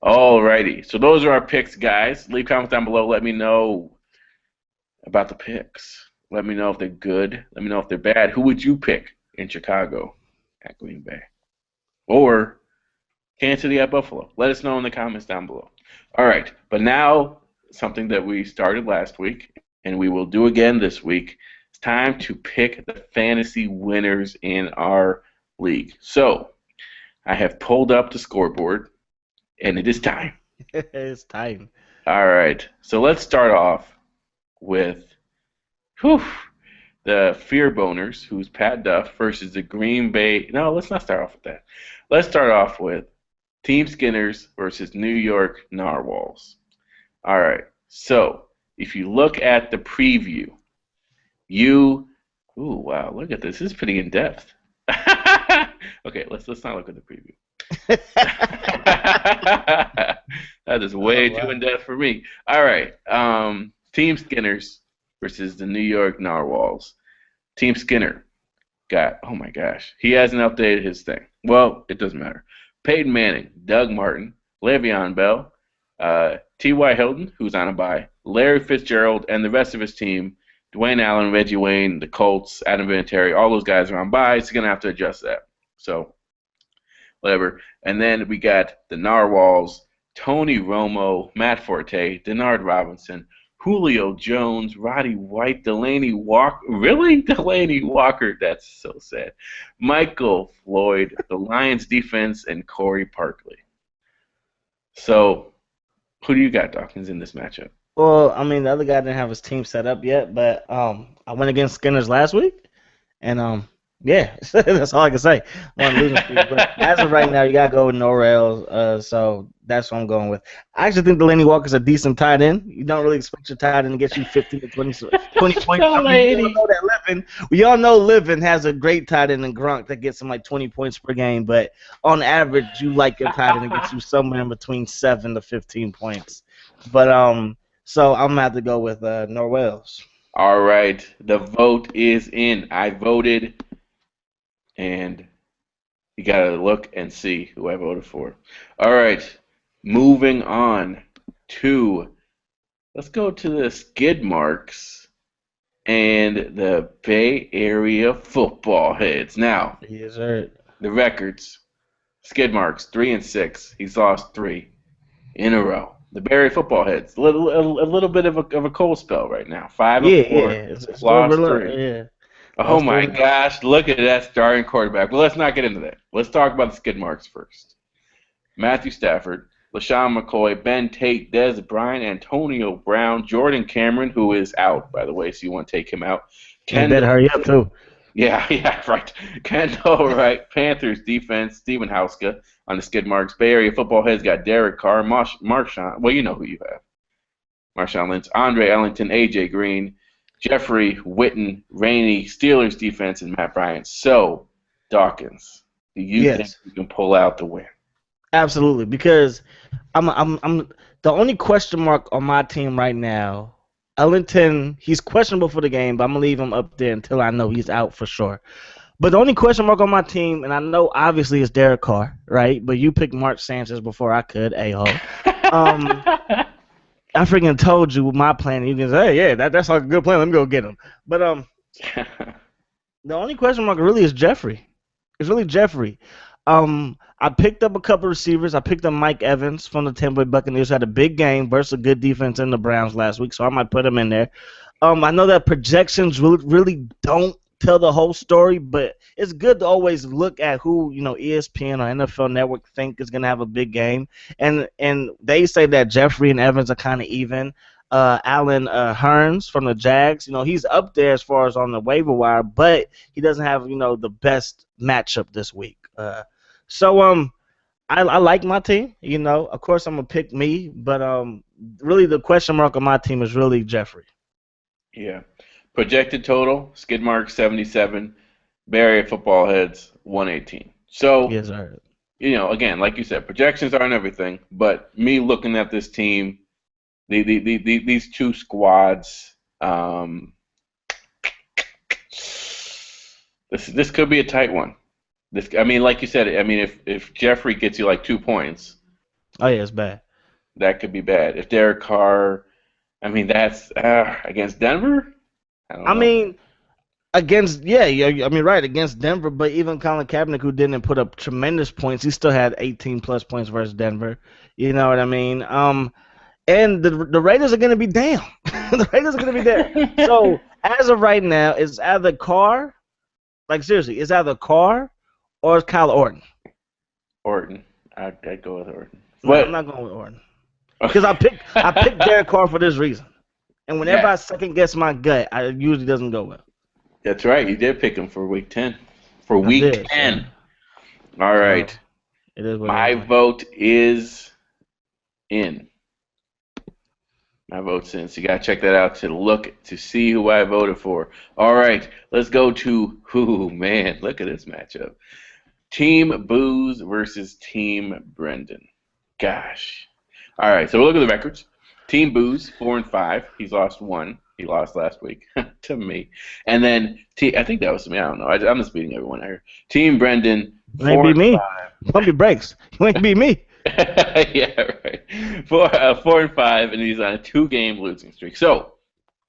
Alrighty, so those are our picks, guys. Leave comments down below. Let me know about the picks. Let me know if they're good. Let me know if they're bad. Who would you pick in Chicago at Green Bay? Or Kansas City at Buffalo? Let us know in the comments down below. All right, but now something that we started last week and we will do again this week. It's time to pick the fantasy winners in our league. So I have pulled up the scoreboard, and it is time. It's time. All right, so let's start off with the Fear Boners, who's Pat Duff, versus the Green Bay. No, let's not start off with that. Let's start off with Team Skinners versus New York Narwhals. All right, so if you look at the preview, wow, look at this. This is pretty in depth. Okay, let's not look at the preview. That is way too in depth for me. All right, Team Skinners versus the New York Narwhals. Team Skinner got, oh my gosh, he hasn't updated his thing. Well, it doesn't matter. Peyton Manning, Doug Martin, Le'Veon Bell, T.Y. Hilton, who's on a bye, Larry Fitzgerald, and the rest of his team, Dwayne Allen, Reggie Wayne, the Colts, Adam Vinatieri, all those guys are on bye. He's going to have to adjust that. So, whatever. And then we got the Narwhals, Tony Romo, Matt Forte, Denard Robinson, Julio Jones, Roddy White, Delaney Walker. Really? Delaney Walker? That's so sad. Michael Floyd, the Lions defense, and Corey Parkley. So, who do you got, Dawkins, in this matchup? Well, I mean, the other guy didn't have his team set up yet, but I went against Skinners last week, and yeah, that's all I can say. One losing streak, but as of right now, you gotta go with Norrell. So that's what I'm going with. I actually think Delaney Walker's a decent tight end. You don't really expect your tight end to get you 15 to 20 points. We all know Livin has a great tight end in Gronk that gets him like 20 points per game, but on average, you like your tight end to get you somewhere in between 7 to 15 points. But so I'm gonna have to go with Norwell's. All right, the vote is in. I voted. And you got to look and see who I voted for. All right, moving on to, let's go to the skid marks and the Bay Area football heads. Now, yes, sir. The records, skid marks, 3-6. He's lost 3 in a row. The Bay Area football heads, a little bit of a cold spell right now. 5-4, it's lost 3. Yeah. Oh my gosh, look at that starting quarterback. Well, let's not get into that. Let's talk about the skid marks first. Matthew Stafford, LaShawn McCoy, Ben Tate, Dez Bryant, Antonio Brown, Jordan Cameron, who is out, by the way, so you want to take him out. You better hurry up, too. Yeah, right. Kendall Wright, Panthers defense, Steven Hauska on the skid marks. Bay Area football heads got Derek Carr, Marshawn, well, you know who you have. Marshawn Lynch, Andre Ellington, A.J. Green, Jeffrey Witten, Rainey, Steelers defense, and Matt Bryant. So, Dawkins, do you think you can pull out the win? Absolutely, because I'm the only question mark on my team right now. Ellington, he's questionable for the game, but I'm gonna leave him up there until I know he's out for sure. But the only question mark on my team, and I know obviously is Derek Carr, right? But you picked Mark Sanchez before I could, a-ho. I freaking told you my plan. You can say, hey, yeah, that's like a good plan. Let me go get him. But The only question mark really is Jeffrey. It's really Jeffrey. I picked up a couple of receivers. I picked up Mike Evans from the Tampa Bay Buccaneers. Had a big game versus a good defense in the Browns last week, so I might put him in there. I know that projections really don't tell the whole story, but it's good to always look at who ESPN or NFL Network think is gonna have a big game, and they say that Jeffrey and Evans are kind of even. Alan Hearns from the Jags, he's up there as far as on the waiver wire, but he doesn't have the best matchup this week. So I like my team. Of course I'm gonna pick me, but really the question mark on my team is really Jeffrey. Yeah. Projected total, skid mark 77, Bay Area football heads 118. So, Yes, sir. again, like you said, projections aren't everything, but me looking at this team, these two squads, this could be a tight one. I mean, like you said, I mean, if Jeffrey gets you like 2 points, Oh yeah, it's bad. that could be bad. If Derek Carr, I mean, that's against Denver. I don't I know. mean, yeah, I mean, right, against Denver, but even Colin Kaepernick, who didn't put up tremendous points, he still had 18 plus points versus Denver. You know what I mean? And the Raiders are going to be damn. The Raiders are going to be there. So as of right now, it's either Carr, like seriously, it's either Carr or it's Kyle Orton. Orton. I'd go with Orton. No, I'm But not going with Orton because I picked Derek Carr for this reason. And whenever yeah, I second guess my gut, it usually doesn't go well. that's right. You did pick him for week 10. For I week did. 10. All So right. it is what it My is. vote is in. My vote's in. So you gotta check that out to look to see who I voted for. All right, let's go to man, look at this matchup. Team Booze versus Team Brendan. Gosh. All right, so we'll look at the records. Team Booze 4-5. He's lost one. He lost last week to me. And then I think that was to me. I don't know. I'm just beating everyone here. Team Brendan You ain't four beat and me. five. Pump your brakes. You ain't beat me. Yeah, right. 4-5, and he's on a 2-game losing streak. So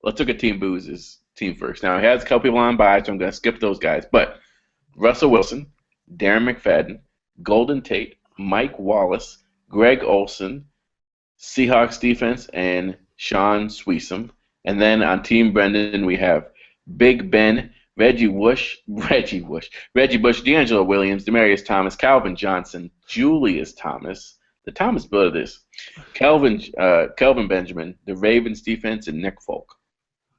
let's look at Team Booze's team first. Now he has a couple people on bye, so I'm going to skip those guys. But Russell Wilson, Darren McFadden, Golden Tate, Mike Wallace, Greg Olson, Seahawks defense, and Sean Sweesum. And then on Team Brendan, we have Big Ben, Reggie Bush, D'Angelo Williams, Demarius Thomas, Calvin Johnson, Julius Thomas, the Thomas brothers, Kelvin Benjamin, the Ravens defense, and Nick Folk.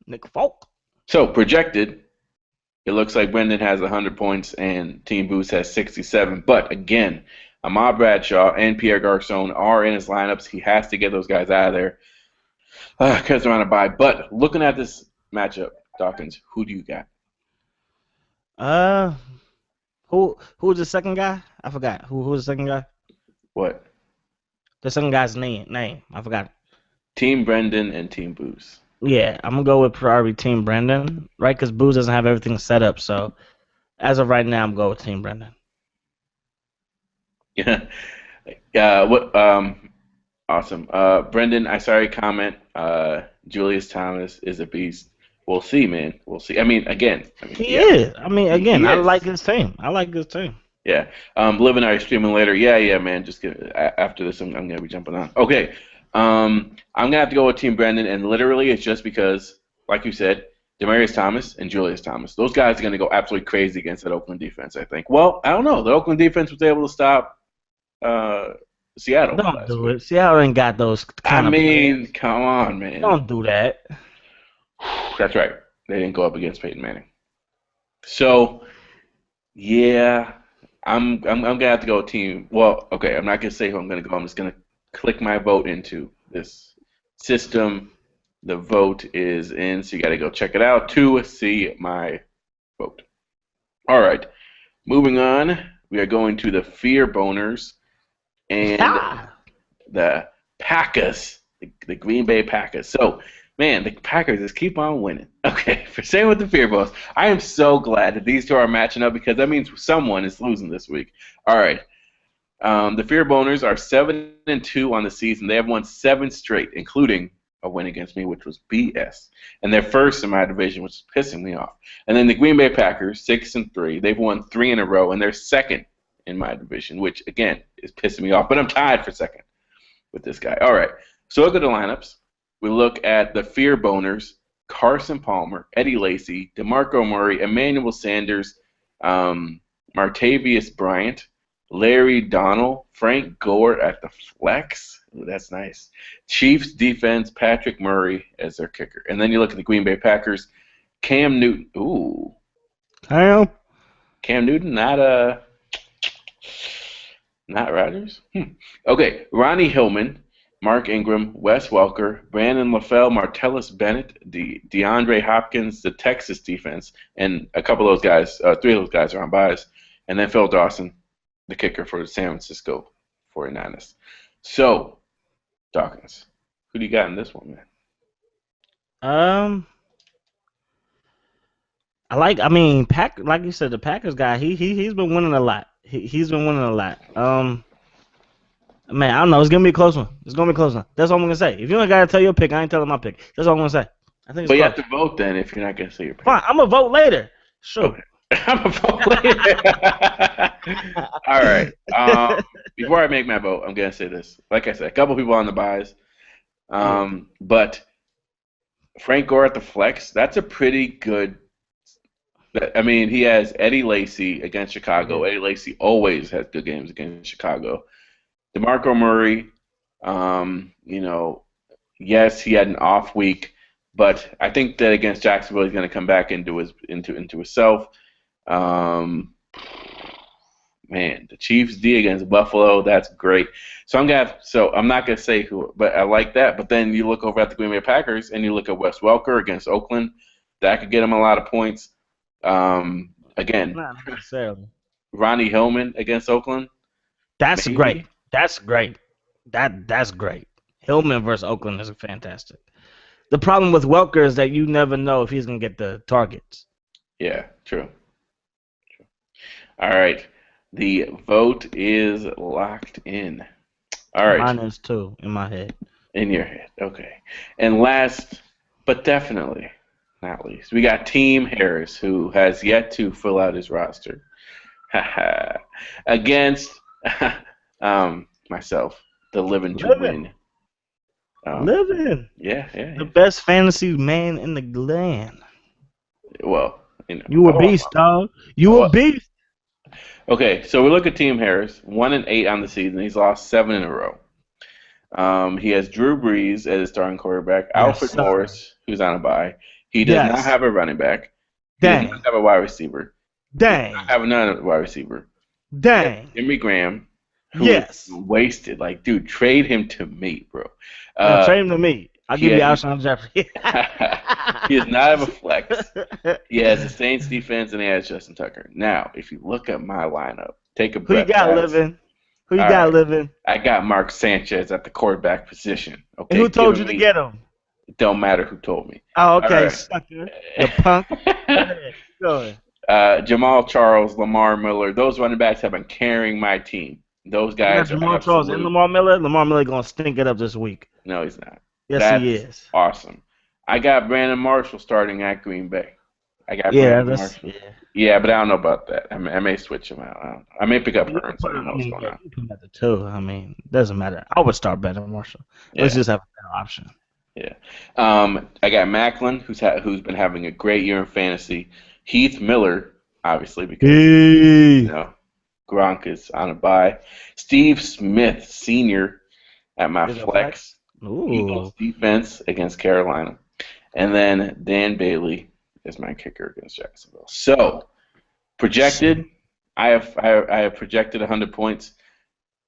Nick Folk. So projected, it looks like Brendan has 100 points and Team Boost has 67. But again, Ahmad Bradshaw and Pierre Garcon are in his lineups. He has to get those guys out of there because they're on a bye. But looking at this matchup, Dawkins, who do you got? Uh, who's the second guy? I forgot. Who's the second guy? What? The second guy's name. I forgot. Team Brendan and Team Booze. Yeah, I'm gonna go with probably Team Brendan, right? Because Booze doesn't have everything set up. So as of right now, I'm going with Team Brendan. Yeah. What? Awesome. Brendan, I saw your comment. Julius Thomas is a beast. We'll see, man. We'll see. I mean, again. He Yeah. is. I mean, again, He I is. like his team. I like his team. Yeah. Living are streaming later. Yeah, man. Just after this, I'm gonna be jumping on. Okay. I'm gonna have to go with Team Brendan, and literally, it's just because, like you said, Demarius Thomas and Julius Thomas. Those guys are gonna go absolutely crazy against that Oakland defense. I think. Well, I don't know. The Oakland defense was able to stop Seattle Don't last do week. it. Seattle ain't got those kind I of mean, players. come on, man. Don't do that. That's right. They didn't go up against Peyton Manning. So, yeah, I'm gonna have to go with Team. Well, okay, I'm not gonna say who I'm gonna go. I'm just gonna click my vote into this system. The vote is in, so you gotta go check it out to see my vote. All right, moving on. We are going to the Fear Boners and Ah. the Packers, the Green Bay Packers. So, man, the Packers just keep on winning. Okay, for same with the Fear Boners. I am so glad that these two are matching up because that means someone is losing this week. All right. The Fear Boners are 7-2 on the season. They have won 7 straight, including a win against me, which was BS. And they're first in my division, which is pissing me off. And then the Green Bay Packers, 6-3. They've won 3 in a row, and they're second in my division, which, again, is pissing me off. But I'm tied for second with this guy. All right. So look at the lineups. We look at the Fear Boners, Carson Palmer, Eddie Lacy, DeMarco Murray, Emmanuel Sanders, Martavius Bryant, Larry Donnell, Frank Gore at the flex. Ooh, that's nice. Chiefs defense, Patrick Murray as their kicker. And then you look at the Green Bay Packers, Cam Newton. Ooh. Cam Newton, not Rodgers? Okay, Ronnie Hillman, Mark Ingram, Wes Welker, Brandon LaFell, Martellus Bennett, DeAndre Hopkins, the Texas defense, and a couple of those guys, 3 of those guys are on buys, and then Phil Dawson, the kicker for the San Francisco 49ers. So, Dawkins, who do you got in this one, man? like you said, the Packers guy, he's been winning a lot. He's been winning a lot. Man, I don't know. It's gonna be a close one. That's all I'm gonna say. If you don't gotta tell your pick, I ain't telling my pick. That's all I'm gonna say. I think. But you have to vote then if you're not gonna say your pick. Fine, I'm gonna vote later. Sure. Okay. I'm gonna vote later. All right. Before I make my vote, I'm gonna say this. Like I said, a couple people on the buys, but Frank Gore at the flex. That's a pretty good. I mean, he has Eddie Lacy against Chicago. Mm-hmm. Eddie Lacy always has good games against Chicago. DeMarco Murray, yes, he had an off week, but I think that against Jacksonville, he's going to come back into himself. Man, the Chiefs D against Buffalo, that's great. So I'm not gonna say who, but I like that. But then you look over at the Green Bay Packers and you look at Wes Welker against Oakland, that could get him a lot of points. Again, not necessarily. Ronnie Hillman against Oakland. That's maybe. Great. That's great. That's great. Hillman versus Oakland is fantastic. The problem with Welker is that you never know if he's gonna get the targets. Yeah, true. All right. The vote is locked in. All right. Mine is too, in my head. In your head. Okay. And last, but definitely not least, we got Team Harris, who has yet to fill out his roster. Against myself, the living to win. Living. Yeah. The best fantasy man in the land. Well, you a beast, dog. You a beast. Okay, so we look at Team Harris, 1-8 on the season. He's lost 7 in a row. He has Drew Brees as his starting quarterback, Alfred Morris, who's on a bye. He does not have a running back. He does not have a wide receiver. Dang. He does not have another wide receiver. Dang. Jimmy Graham, who is wasted. Like, dude, trade him to me, bro. Trade him to me. I'll give you Alshon Jeffrey. He does not have a flex. He has the Saints defense, and he has Justin Tucker. Now, if you look at my lineup, take a breath. Who you got living? Who you got living? I got Mark Sanchez at the quarterback position. Okay. And who told you to get him? It don't matter who told me. Oh, okay, sucker. You punk. Go ahead. Jamal Charles, Lamar Miller, those running backs have been carrying my team. Those guys are Jamal Charles and Lamar Miller. Lamar Miller gonna stink it up this week. No, he's not. Yes, he is. Awesome. I got Brandon Marshall starting at Green Bay. Brandon Marshall. Yeah, but I don't know about that. I may switch him out. I may pick up Hearns. I don't know what's going on. You put him at the 2. I mean, doesn't matter. I would start Brandon Marshall. Let's just have a better option. Yeah. I got Macklin, who's been having a great year in fantasy. Heath Miller, obviously, because Gronk is on a bye. Steve Smith, Sr. at my flex. Eagles defense against Carolina. And then Dan Bailey is my kicker against Jacksonville. So, projected, I have projected 100 points.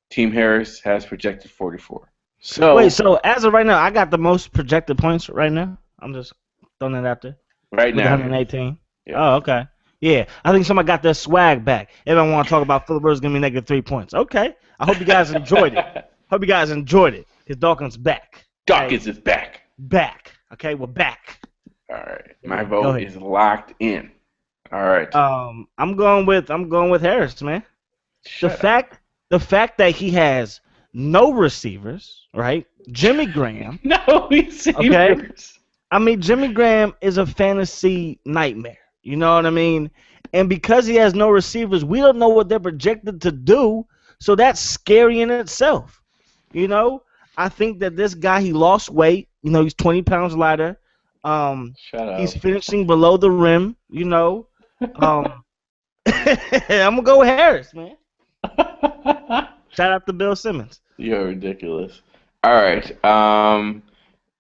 Team Harris has projected 44. So wait, so as of right now, I got the most projected points right now. I'm just throwing it out there. Right now, 118. Yeah. Oh, okay. Yeah, I think somebody got their swag back. Everyone want to talk about Phillip Rivers giving me -3 points. Okay, I hope you guys enjoyed it. Because Dawkins back. Dawkins is back. Back. Okay, we're back. All right, my vote is locked in. All right. I'm going with Harris, man. The fact that he has no receivers, right? Jimmy Graham. No receivers. Okay. I mean, Jimmy Graham is a fantasy nightmare. You know what I mean? And because he has no receivers, we don't know what they're projected to do. So that's scary in itself. You know, I think that this guy, he lost weight. You know, he's 20 pounds lighter. Shut up. He's finishing below the rim. You know, I'm gonna go with Harris, man. Shout out to Bill Simmons. You're ridiculous. All right.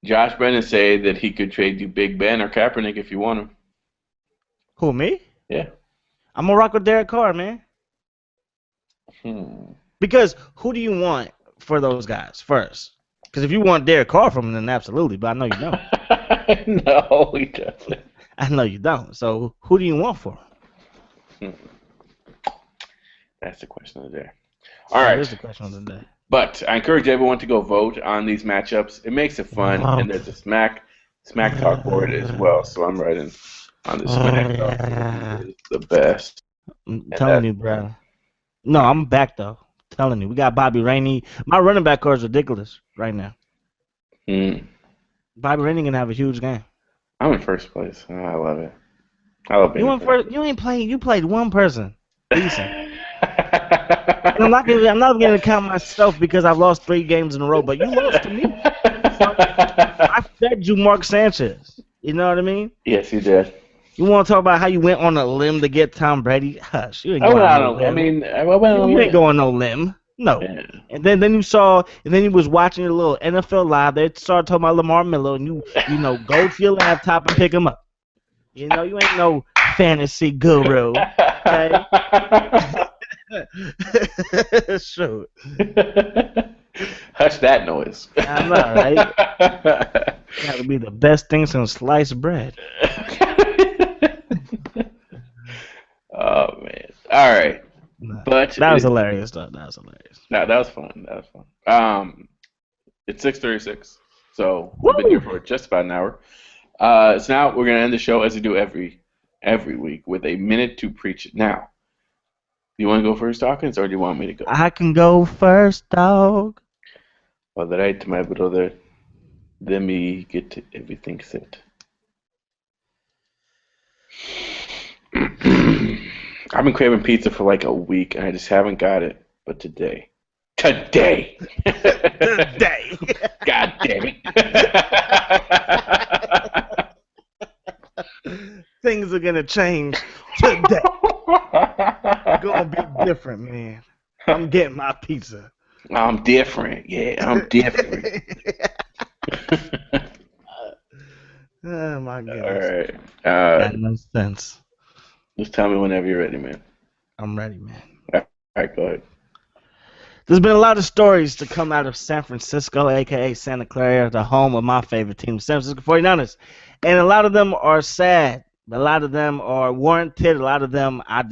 Josh Brennan said that he could trade you Big Ben or Kaepernick if you want him. Who, me? Yeah. I'm gonna rock with Derek Carr, man. Because who do you want for those guys first? Because if you want Derek Carr from them, then absolutely. But I know you don't. No, he doesn't. I know you don't. So who do you want for him? That's the question of the day. All right. That is the question of the day. But I encourage everyone to go vote on these matchups. It makes it fun, and there's a Smack Talk board as well. So I'm writing on the Smack Talk. It's the best. I'm telling you, bro. No, I'm back though. I'm telling you, we got Bobby Rainey. My running back core is ridiculous right now. Bobby Rainey gonna have a huge game. I'm in first place. Oh, I love it. I love being first. You ain't played. You played one person. Decent. I'm not gonna count myself because I've lost 3 games in a row. But you lost to me. I fed you Mark Sanchez. You know what I mean? Yes, you did. You want to talk about how you went on a limb to get Tom Brady? Hush. You ain't I going went on on no a limb. You ain't going no limb. No. Yeah. And then you was watching a little NFL Live. They started talking about Lamar Miller, and you know, go to your laptop and pick him up. You know, you ain't no fantasy guru. Okay. Sure. Hush that noise. I know, right? That would be the best thing since sliced bread. Oh man! All right, but that was hilarious. Though. That was hilarious. That was fun. That was fun. It's 6:36, so we've been here for just about an hour. So now we're gonna end the show as we do every week with a minute to preach it. Now, do you want to go first, Dawkins, or do you want me to go? I can go first, dog. All right, my brother. Let me get everything set. I've been craving pizza for like a week, and I just haven't got it. But today. Today! God damn it. Things are going to change today. It's going to be different, man. I'm getting my pizza. I'm different. Yeah, I'm different. Oh, my goodness. All right. That makes sense. Just tell me whenever you're ready, man. I'm ready, man. All right, go ahead. There's been a lot of stories to come out of San Francisco, a.k.a. Santa Clara, the home of my favorite team, San Francisco 49ers. And a lot of them are sad. A lot of them are warranted. A lot of them, I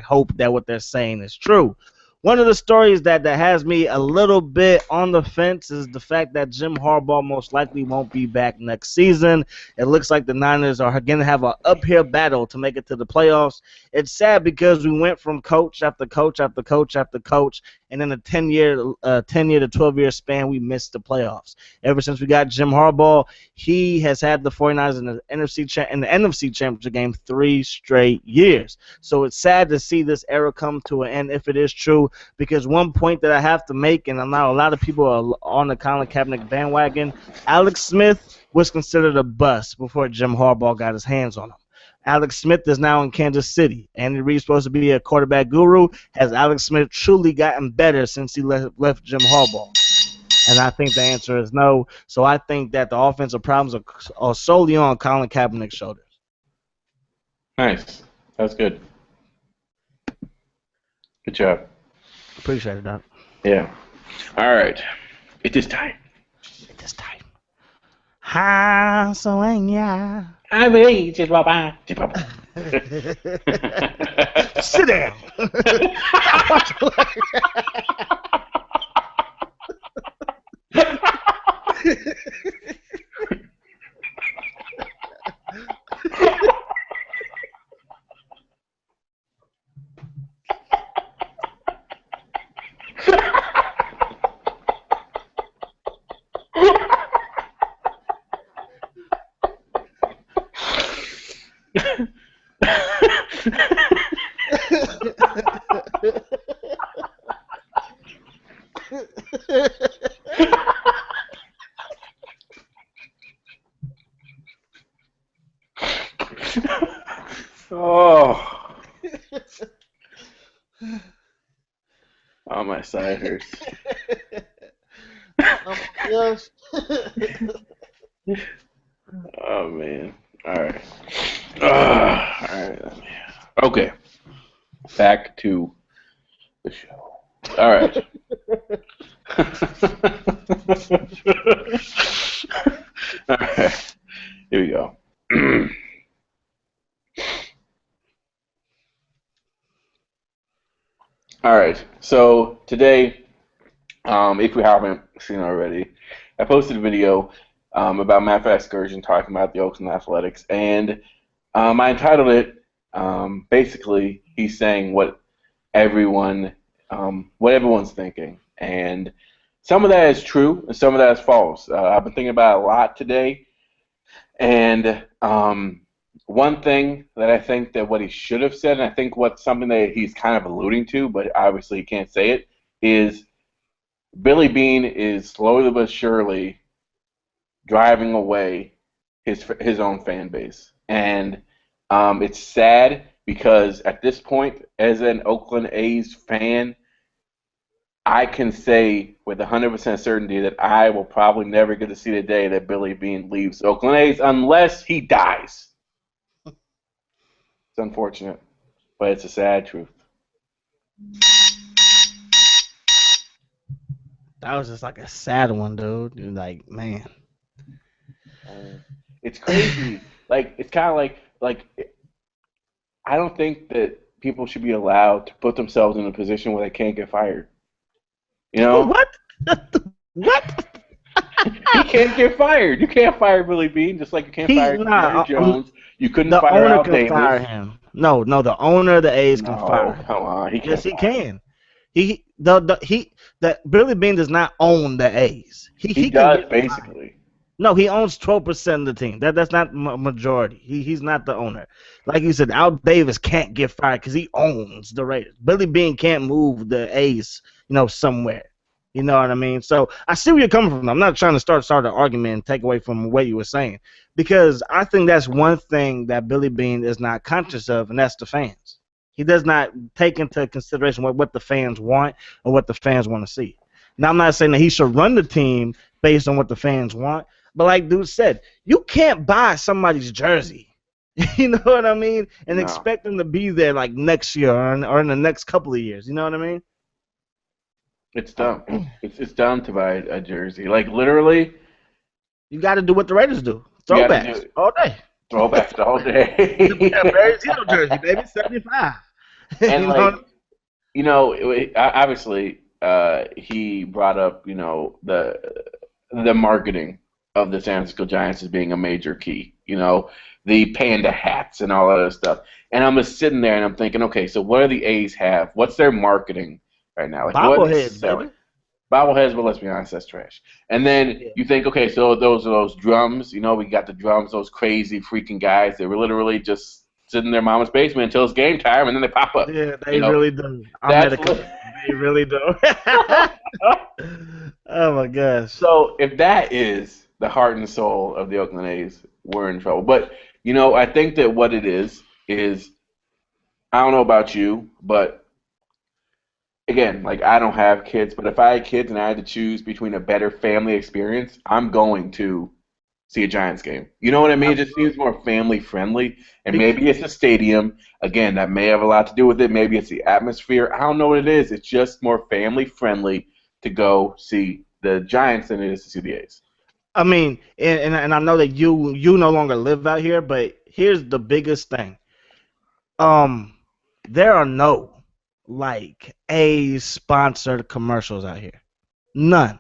hope that what they're saying is true. One of the stories that has me a little bit on the fence is the fact that Jim Harbaugh most likely won't be back next season. It looks like the Niners are going to have an uphill battle to make it to the playoffs. It's sad because we went from coach after coach after coach after coach, and in a 10-year to 12-year span, we missed the playoffs. Ever since we got Jim Harbaugh, he has had the 49ers in the NFC Championship game 3 straight years. So it's sad to see this era come to an end if it is true, because one point that I have to make, and I know a lot of people are on the Colin Kaepernick bandwagon, Alex Smith was considered a bust before Jim Harbaugh got his hands on him. Alex Smith is now in Kansas City. Andy Reid's supposed to be a quarterback guru. Has Alex Smith truly gotten better since he left Jim Harbaugh? And I think the answer is no. So I think that the offensive problems are solely on Colin Kaepernick's shoulders. Nice. That's good. Good job. Appreciate it, Doc. Yeah. All right. It is time. It is time. Ha, so yeah. I will just Papa. Sit down. Oh, my side hurts. Oh my gosh. Oh man. All right. All right. Okay. Back to the show. All right. All right. Here we go. All right. So today, if we haven't seen already, I posted a video about Matt Excursion talking about the Oakland Athletics, and I entitled it basically he's saying everyone what everyone's thinking, and some of that is true and some of that is false. I've been thinking about it a lot today, and one thing that I think that what he should have said, and I think what's something that he's kind of alluding to, but obviously he can't say it, is Billy Beane is slowly but surely driving away his own fan base, and it's sad because at this point, as an Oakland A's fan, I can say with 100% certainty that I will probably never get to see the day that Billy Beane leaves Oakland A's unless he dies. It's unfortunate, but it's a sad truth. That was just like a sad one, dude. You're like, man. It's crazy. Like it's kind of like I don't think that people should be allowed to put themselves in a position where they can't get fired. You know What? What? he can't get fired. You can't fire Billy Beane just like you can't fire Jerry Jones. You couldn't The fire owner Al can Davis. fire him. No, the owner of the A's can fire him. Come on, he can't. Yes, he can. The Billy Beane does not own the A's. He can does basically. No, he owns 12% of the team. That's not majority. He's not the owner. Like you said, Al Davis can't get fired because he owns the Raiders. Billy Beane can't move the A's, somewhere. You know what I mean? So I see where you're coming from. I'm not trying to start an argument and take away from what you were saying, because I think that's one thing that Billy Beane is not conscious of, and that's the fans. He does not take into consideration what the fans want or what the fans want to see. Now, I'm not saying that he should run the team based on what the fans want, but like dude said, you can't buy somebody's jersey. You know what I mean? And expect them to be there like next year or in the next couple of years. You know what I mean? It's dumb. It's dumb to buy a jersey. Like literally, you got to do what the Raiders do. Throwbacks all day. Throwbacks all day. Yeah, Barry Zito jersey, baby, 75. And obviously, he brought up the marketing of the San Francisco Giants as being a major key. The panda hats and all that other stuff. And I'm just sitting there and I'm thinking, okay, so what do the A's have? What's their marketing right now? Like bobbleheads, baby. Bobbleheads, but let's be honest, that's trash. And then you think, okay, so those drums. We got the drums, those crazy freaking guys. They were literally just sitting in their mama's basement until it's game time, and then they pop up. Yeah, they really do. They really do. Oh my gosh. So if that is the heart and soul of the Oakland A's, we're in trouble. But I think that what it is I don't know about you, but again, like I don't have kids, but if I had kids and I had to choose between a better family experience, I'm going to see a Giants game. You know what I mean? It just seems more family friendly, and maybe it's the stadium. Again, that may have a lot to do with it. Maybe it's the atmosphere. I don't know what it is. It's just more family friendly to go see the Giants than it is to see the A's. I mean, and I know that you no longer live out here, but here's the biggest thing. There are no A's sponsored commercials out here. None.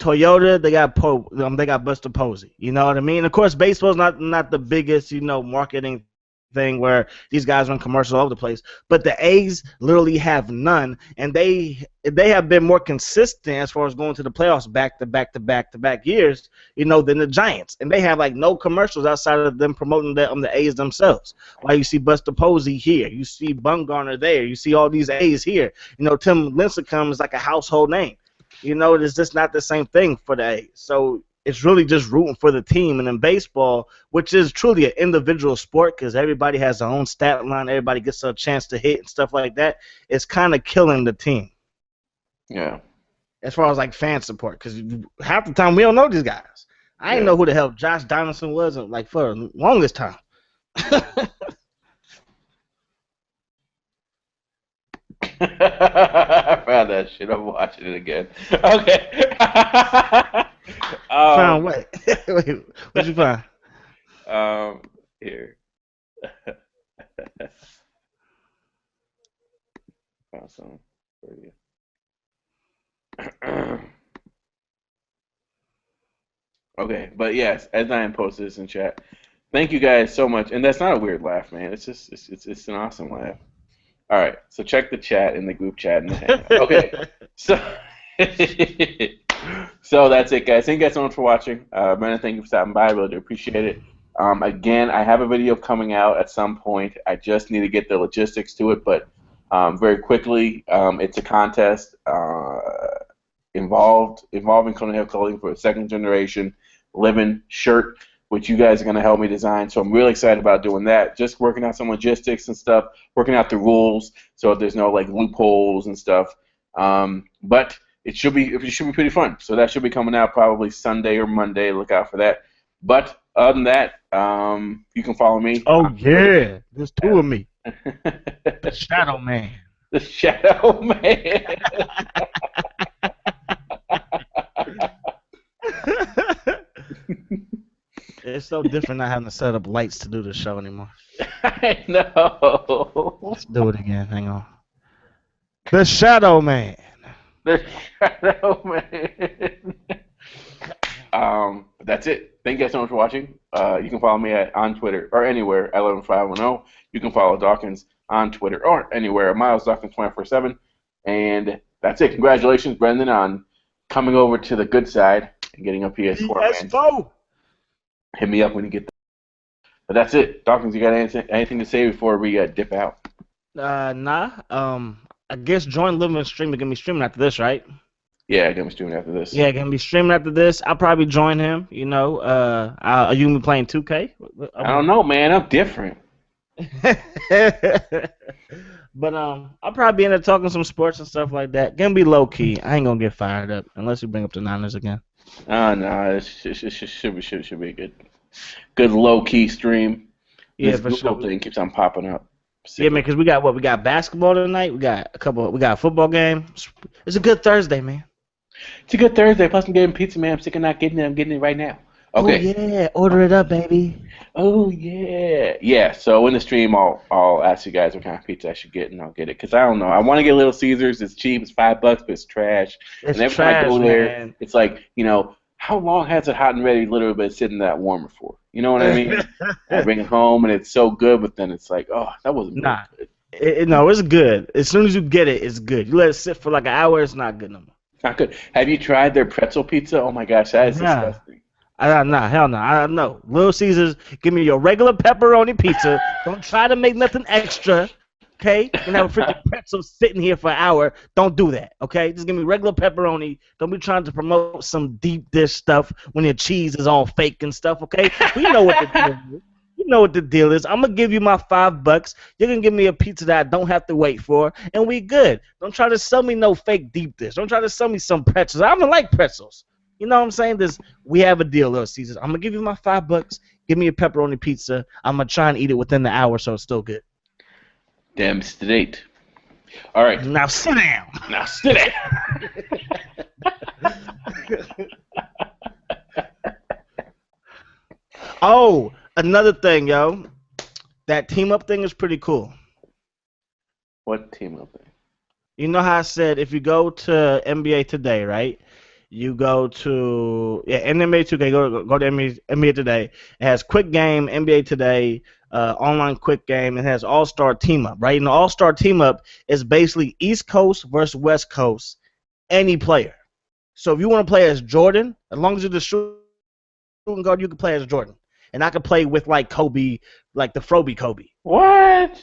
Toyota, they got Buster Posey. You know what I mean? Of course, baseball's not the biggest, marketing thing where these guys run commercials all over the place. But the A's literally have none, and they have been more consistent as far as going to the playoffs back to back years, than the Giants. And they have no commercials outside of them promoting the A's themselves. Why you see Buster Posey here, you see Bumgarner there, you see all these A's here. Tim Lincecum is like a household name. It's just not the same thing for the A's. So it's really just rooting for the team. And in baseball, which is truly an individual sport because everybody has their own stat line, everybody gets a chance to hit and stuff like that, it's kind of killing the team. Yeah. As far as like fan support, because half the time we don't know these guys. I didn't know who the hell Josh Donaldson was like for the longest time. I found that shit. I'm watching it again. Okay. Found what? Wait, what'd you find? Here. Found some for you. Okay, but yes, as I posted this in chat. Thank you guys so much, and that's not a weird laugh, man. It's just it's an awesome laugh. All right, so check the chat in the group chat. Okay, so so that's it, guys. Thank you guys so much for watching. Brandon, thank you for stopping by. I really do appreciate it. Again, I have a video coming out at some point. I just need to get the logistics to it, but very quickly, it's a contest involving Cone Hill Clothing for a second generation living shirt, which you guys are going to help me design. So I'm really excited about doing that. Just working out some logistics and stuff, working out the rules so there's no like loopholes and stuff. But it should be pretty fun. So that should be coming out probably Sunday or Monday. Look out for that. But other than that, you can follow me. Oh yeah, there's two of me. The Shadow Man. The Shadow Man. It's so different not having to set up lights to do the show anymore. I know. Let's do it again. Hang on. The Shadow Man. The Shadow Man. That's it. Thank you guys so much for watching. You can follow me on Twitter or anywhere at 11510. You can follow Dawkins on Twitter or anywhere. Miles Dawkins 24/7. And that's it. Congratulations, Brendan, on coming over to the good side and getting a PS4. PS4. Hit me up when you get there. But that's it. Dawkins, you got anything to say before we dip out? Nah. I guess join Living Stream. They're gonna be streaming after this, right? Yeah, gonna be streaming after this. Yeah, gonna be streaming after this. I'll probably join him. You know, are you gonna be playing 2K? I don't know, man. I'm different. But I'll probably be in there talking some sports and stuff like that. Gonna be low key. I ain't gonna get fired up unless you bring up the Niners again. No, it should be a good low key stream. Yeah, this for sure. thing keeps on popping up. Yeah, man, because we got basketball tonight. We got a football game. It's a good Thursday, man. It's a good Thursday. Plus, I'm getting pizza, man. I'm sick of not getting it. I'm getting it right now. Okay. Oh yeah, order it up, baby. Oh yeah. Yeah. So in the stream, I'll ask you guys what kind of pizza I should get, and I'll get it. Cause I don't know. I want to get Little Caesars. It's cheap. It's $5, but it's trash. It's and every trash, time I go there, man. it's like, how long has it hot and ready literally been sitting that warmer for? You know what I mean? I bring it home and it's so good, but then it's like, oh, that wasn't good. No, it's good. As soon as you get it, it's good. You let it sit for like an hour, it's not good no more. Not good. Have you tried their pretzel pizza? Oh my gosh, that is disgusting. Hell no. I know. Little Caesars, give me your regular pepperoni pizza. Don't try to make nothing extra. Okay? And have a freaking pretzel sitting here for an hour. Don't do that. Okay? Just give me regular pepperoni. Don't be trying to promote some deep dish stuff when your cheese is all fake and stuff. Okay? We know what the deal is. You know what the deal is. I'm gonna give you my $5. You're gonna give me a pizza that I don't have to wait for, and we good. Don't try to sell me no fake deep dish. Don't try to sell me some pretzels. I don't like pretzels. You know what I'm saying? We have a deal, Little Caesars. I'm gonna give you my $5. Give me a pepperoni pizza. I'm gonna try and eat it within the hour, so it's still good. Damn straight. All right. Now sit down. Now sit down. Oh, another thing, yo. That team up thing is pretty cool. What team up thing? You know how I said if you go to NBA Today, right? You go to NBA 2K. Go to NBA Today. It has quick game, NBA Today, online quick game. It has All-Star Team Up, right? And the All-Star Team Up is basically East Coast versus West Coast, any player. So if you want to play as Jordan, as long as you're the shooting guard, you can play as Jordan. And I can play with like Kobe, like the Froby Kobe. What?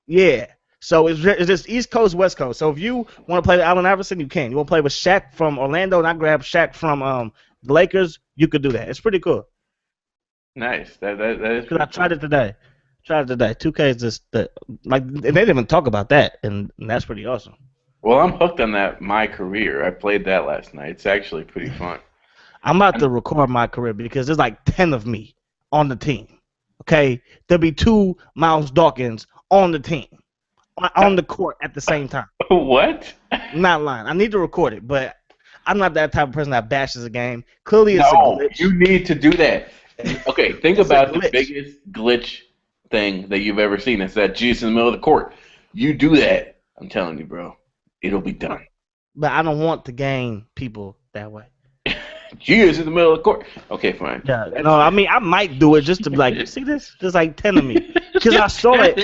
Yeah. So it's just East Coast, West Coast. So if you want to play with Allen Iverson, you can. You want to play with Shaq from Orlando, and I grab Shaq from The Lakers, you could do that. It's pretty cool. Nice. That is. Because I tried it today. 2K is just like they didn't even talk about that, and that's pretty awesome. Well, I'm hooked on that My Career. I played that last night. It's actually pretty fun. I'm about to record My Career because there's like 10 of me on the team. Okay, there'll be 2 Miles Dawkins on the team, on the court at the same time. What? I'm not lying. I need to record it, but I'm not that type of person that bashes a game. Clearly, it's a glitch. You need to do that. Okay, think about the biggest glitch thing that you've ever seen. It's that G's in the middle of the court. You do that, I'm telling you, bro. It'll be done. But I don't want to game people that way. G is in the middle of the court. Okay, fine. Yeah, no, I mean, I might do it just to be like, you see this? There's like 10 of me. Because I saw it.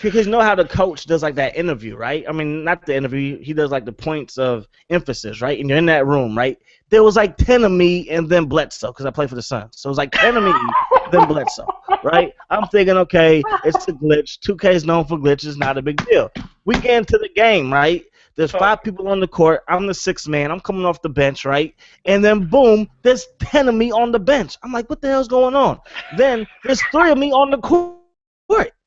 Because you know how the coach does like that interview, right? I mean, not the interview. He does like the points of emphasis, right? And you're in that room, right? There was like 10 of me and then Bledsoe because I play for the Suns. So it was like 10 of me, then Bledsoe, right? I'm thinking, okay, it's a glitch. 2K is known for glitches, not a big deal. We get into the game, right? There's 5 people on the court. I'm the 6th man. I'm coming off the bench, right? And then, boom, there's 10 of me on the bench. I'm like, what the hell's going on? Then there's 3 of me on the court.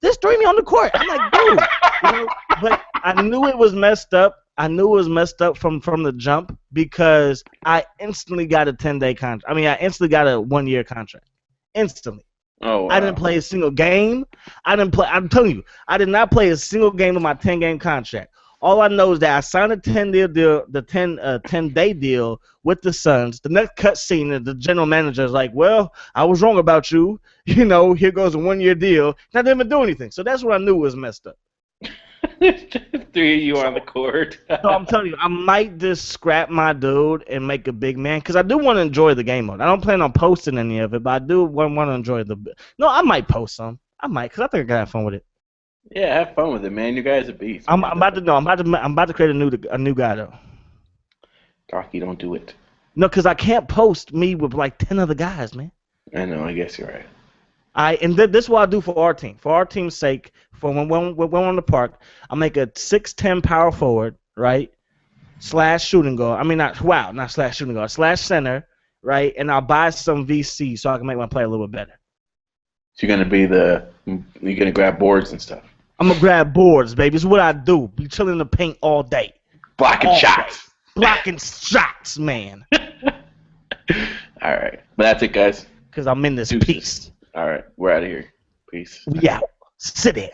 There's 3 of me on the court. I'm like, dude. You know, but I knew it was messed up. I knew it was messed up from the jump because I instantly got a 10-day contract. I mean, I instantly got a 1-year contract. Instantly. Oh, wow. I didn't play a single game. I'm telling you, I did not play a single game of my 10-game contract. All I know is that I signed a 10-day deal with the Suns. The next cut scene, the general manager is like, well, I was wrong about you. You know, here goes a 1-year deal. And I didn't even do anything. So that's what I knew was messed up. 3 of you on the court. So I'm telling you, I might just scrap my dude and make a big man because I do want to enjoy the game mode. I don't plan on posting any of it, but I do want to enjoy the. No, I might post some. I might because I think I can have fun with it. Yeah, have fun with it, man. You guys are beasts. I'm about to create a new guy though. Docky, don't do it. No, because I can't post me with like 10 other guys, man. I know. I guess you're right. This is what I do for our team. For our team's sake, for when we're on the park, I make a 6'10" power forward, right? / shooting guard. I mean, not / shooting guard. / center, right? And I'll buy some VC so I can make my play a little bit better. So you're gonna grab boards and stuff. I'm gonna grab boards, baby. It's what I do. Be chilling in the paint all day. Blocking shots. Blocking shots, man. All right, but that's it, guys. Because I'm in this piece. All right, we're out of here. Peace. We out. Sit down.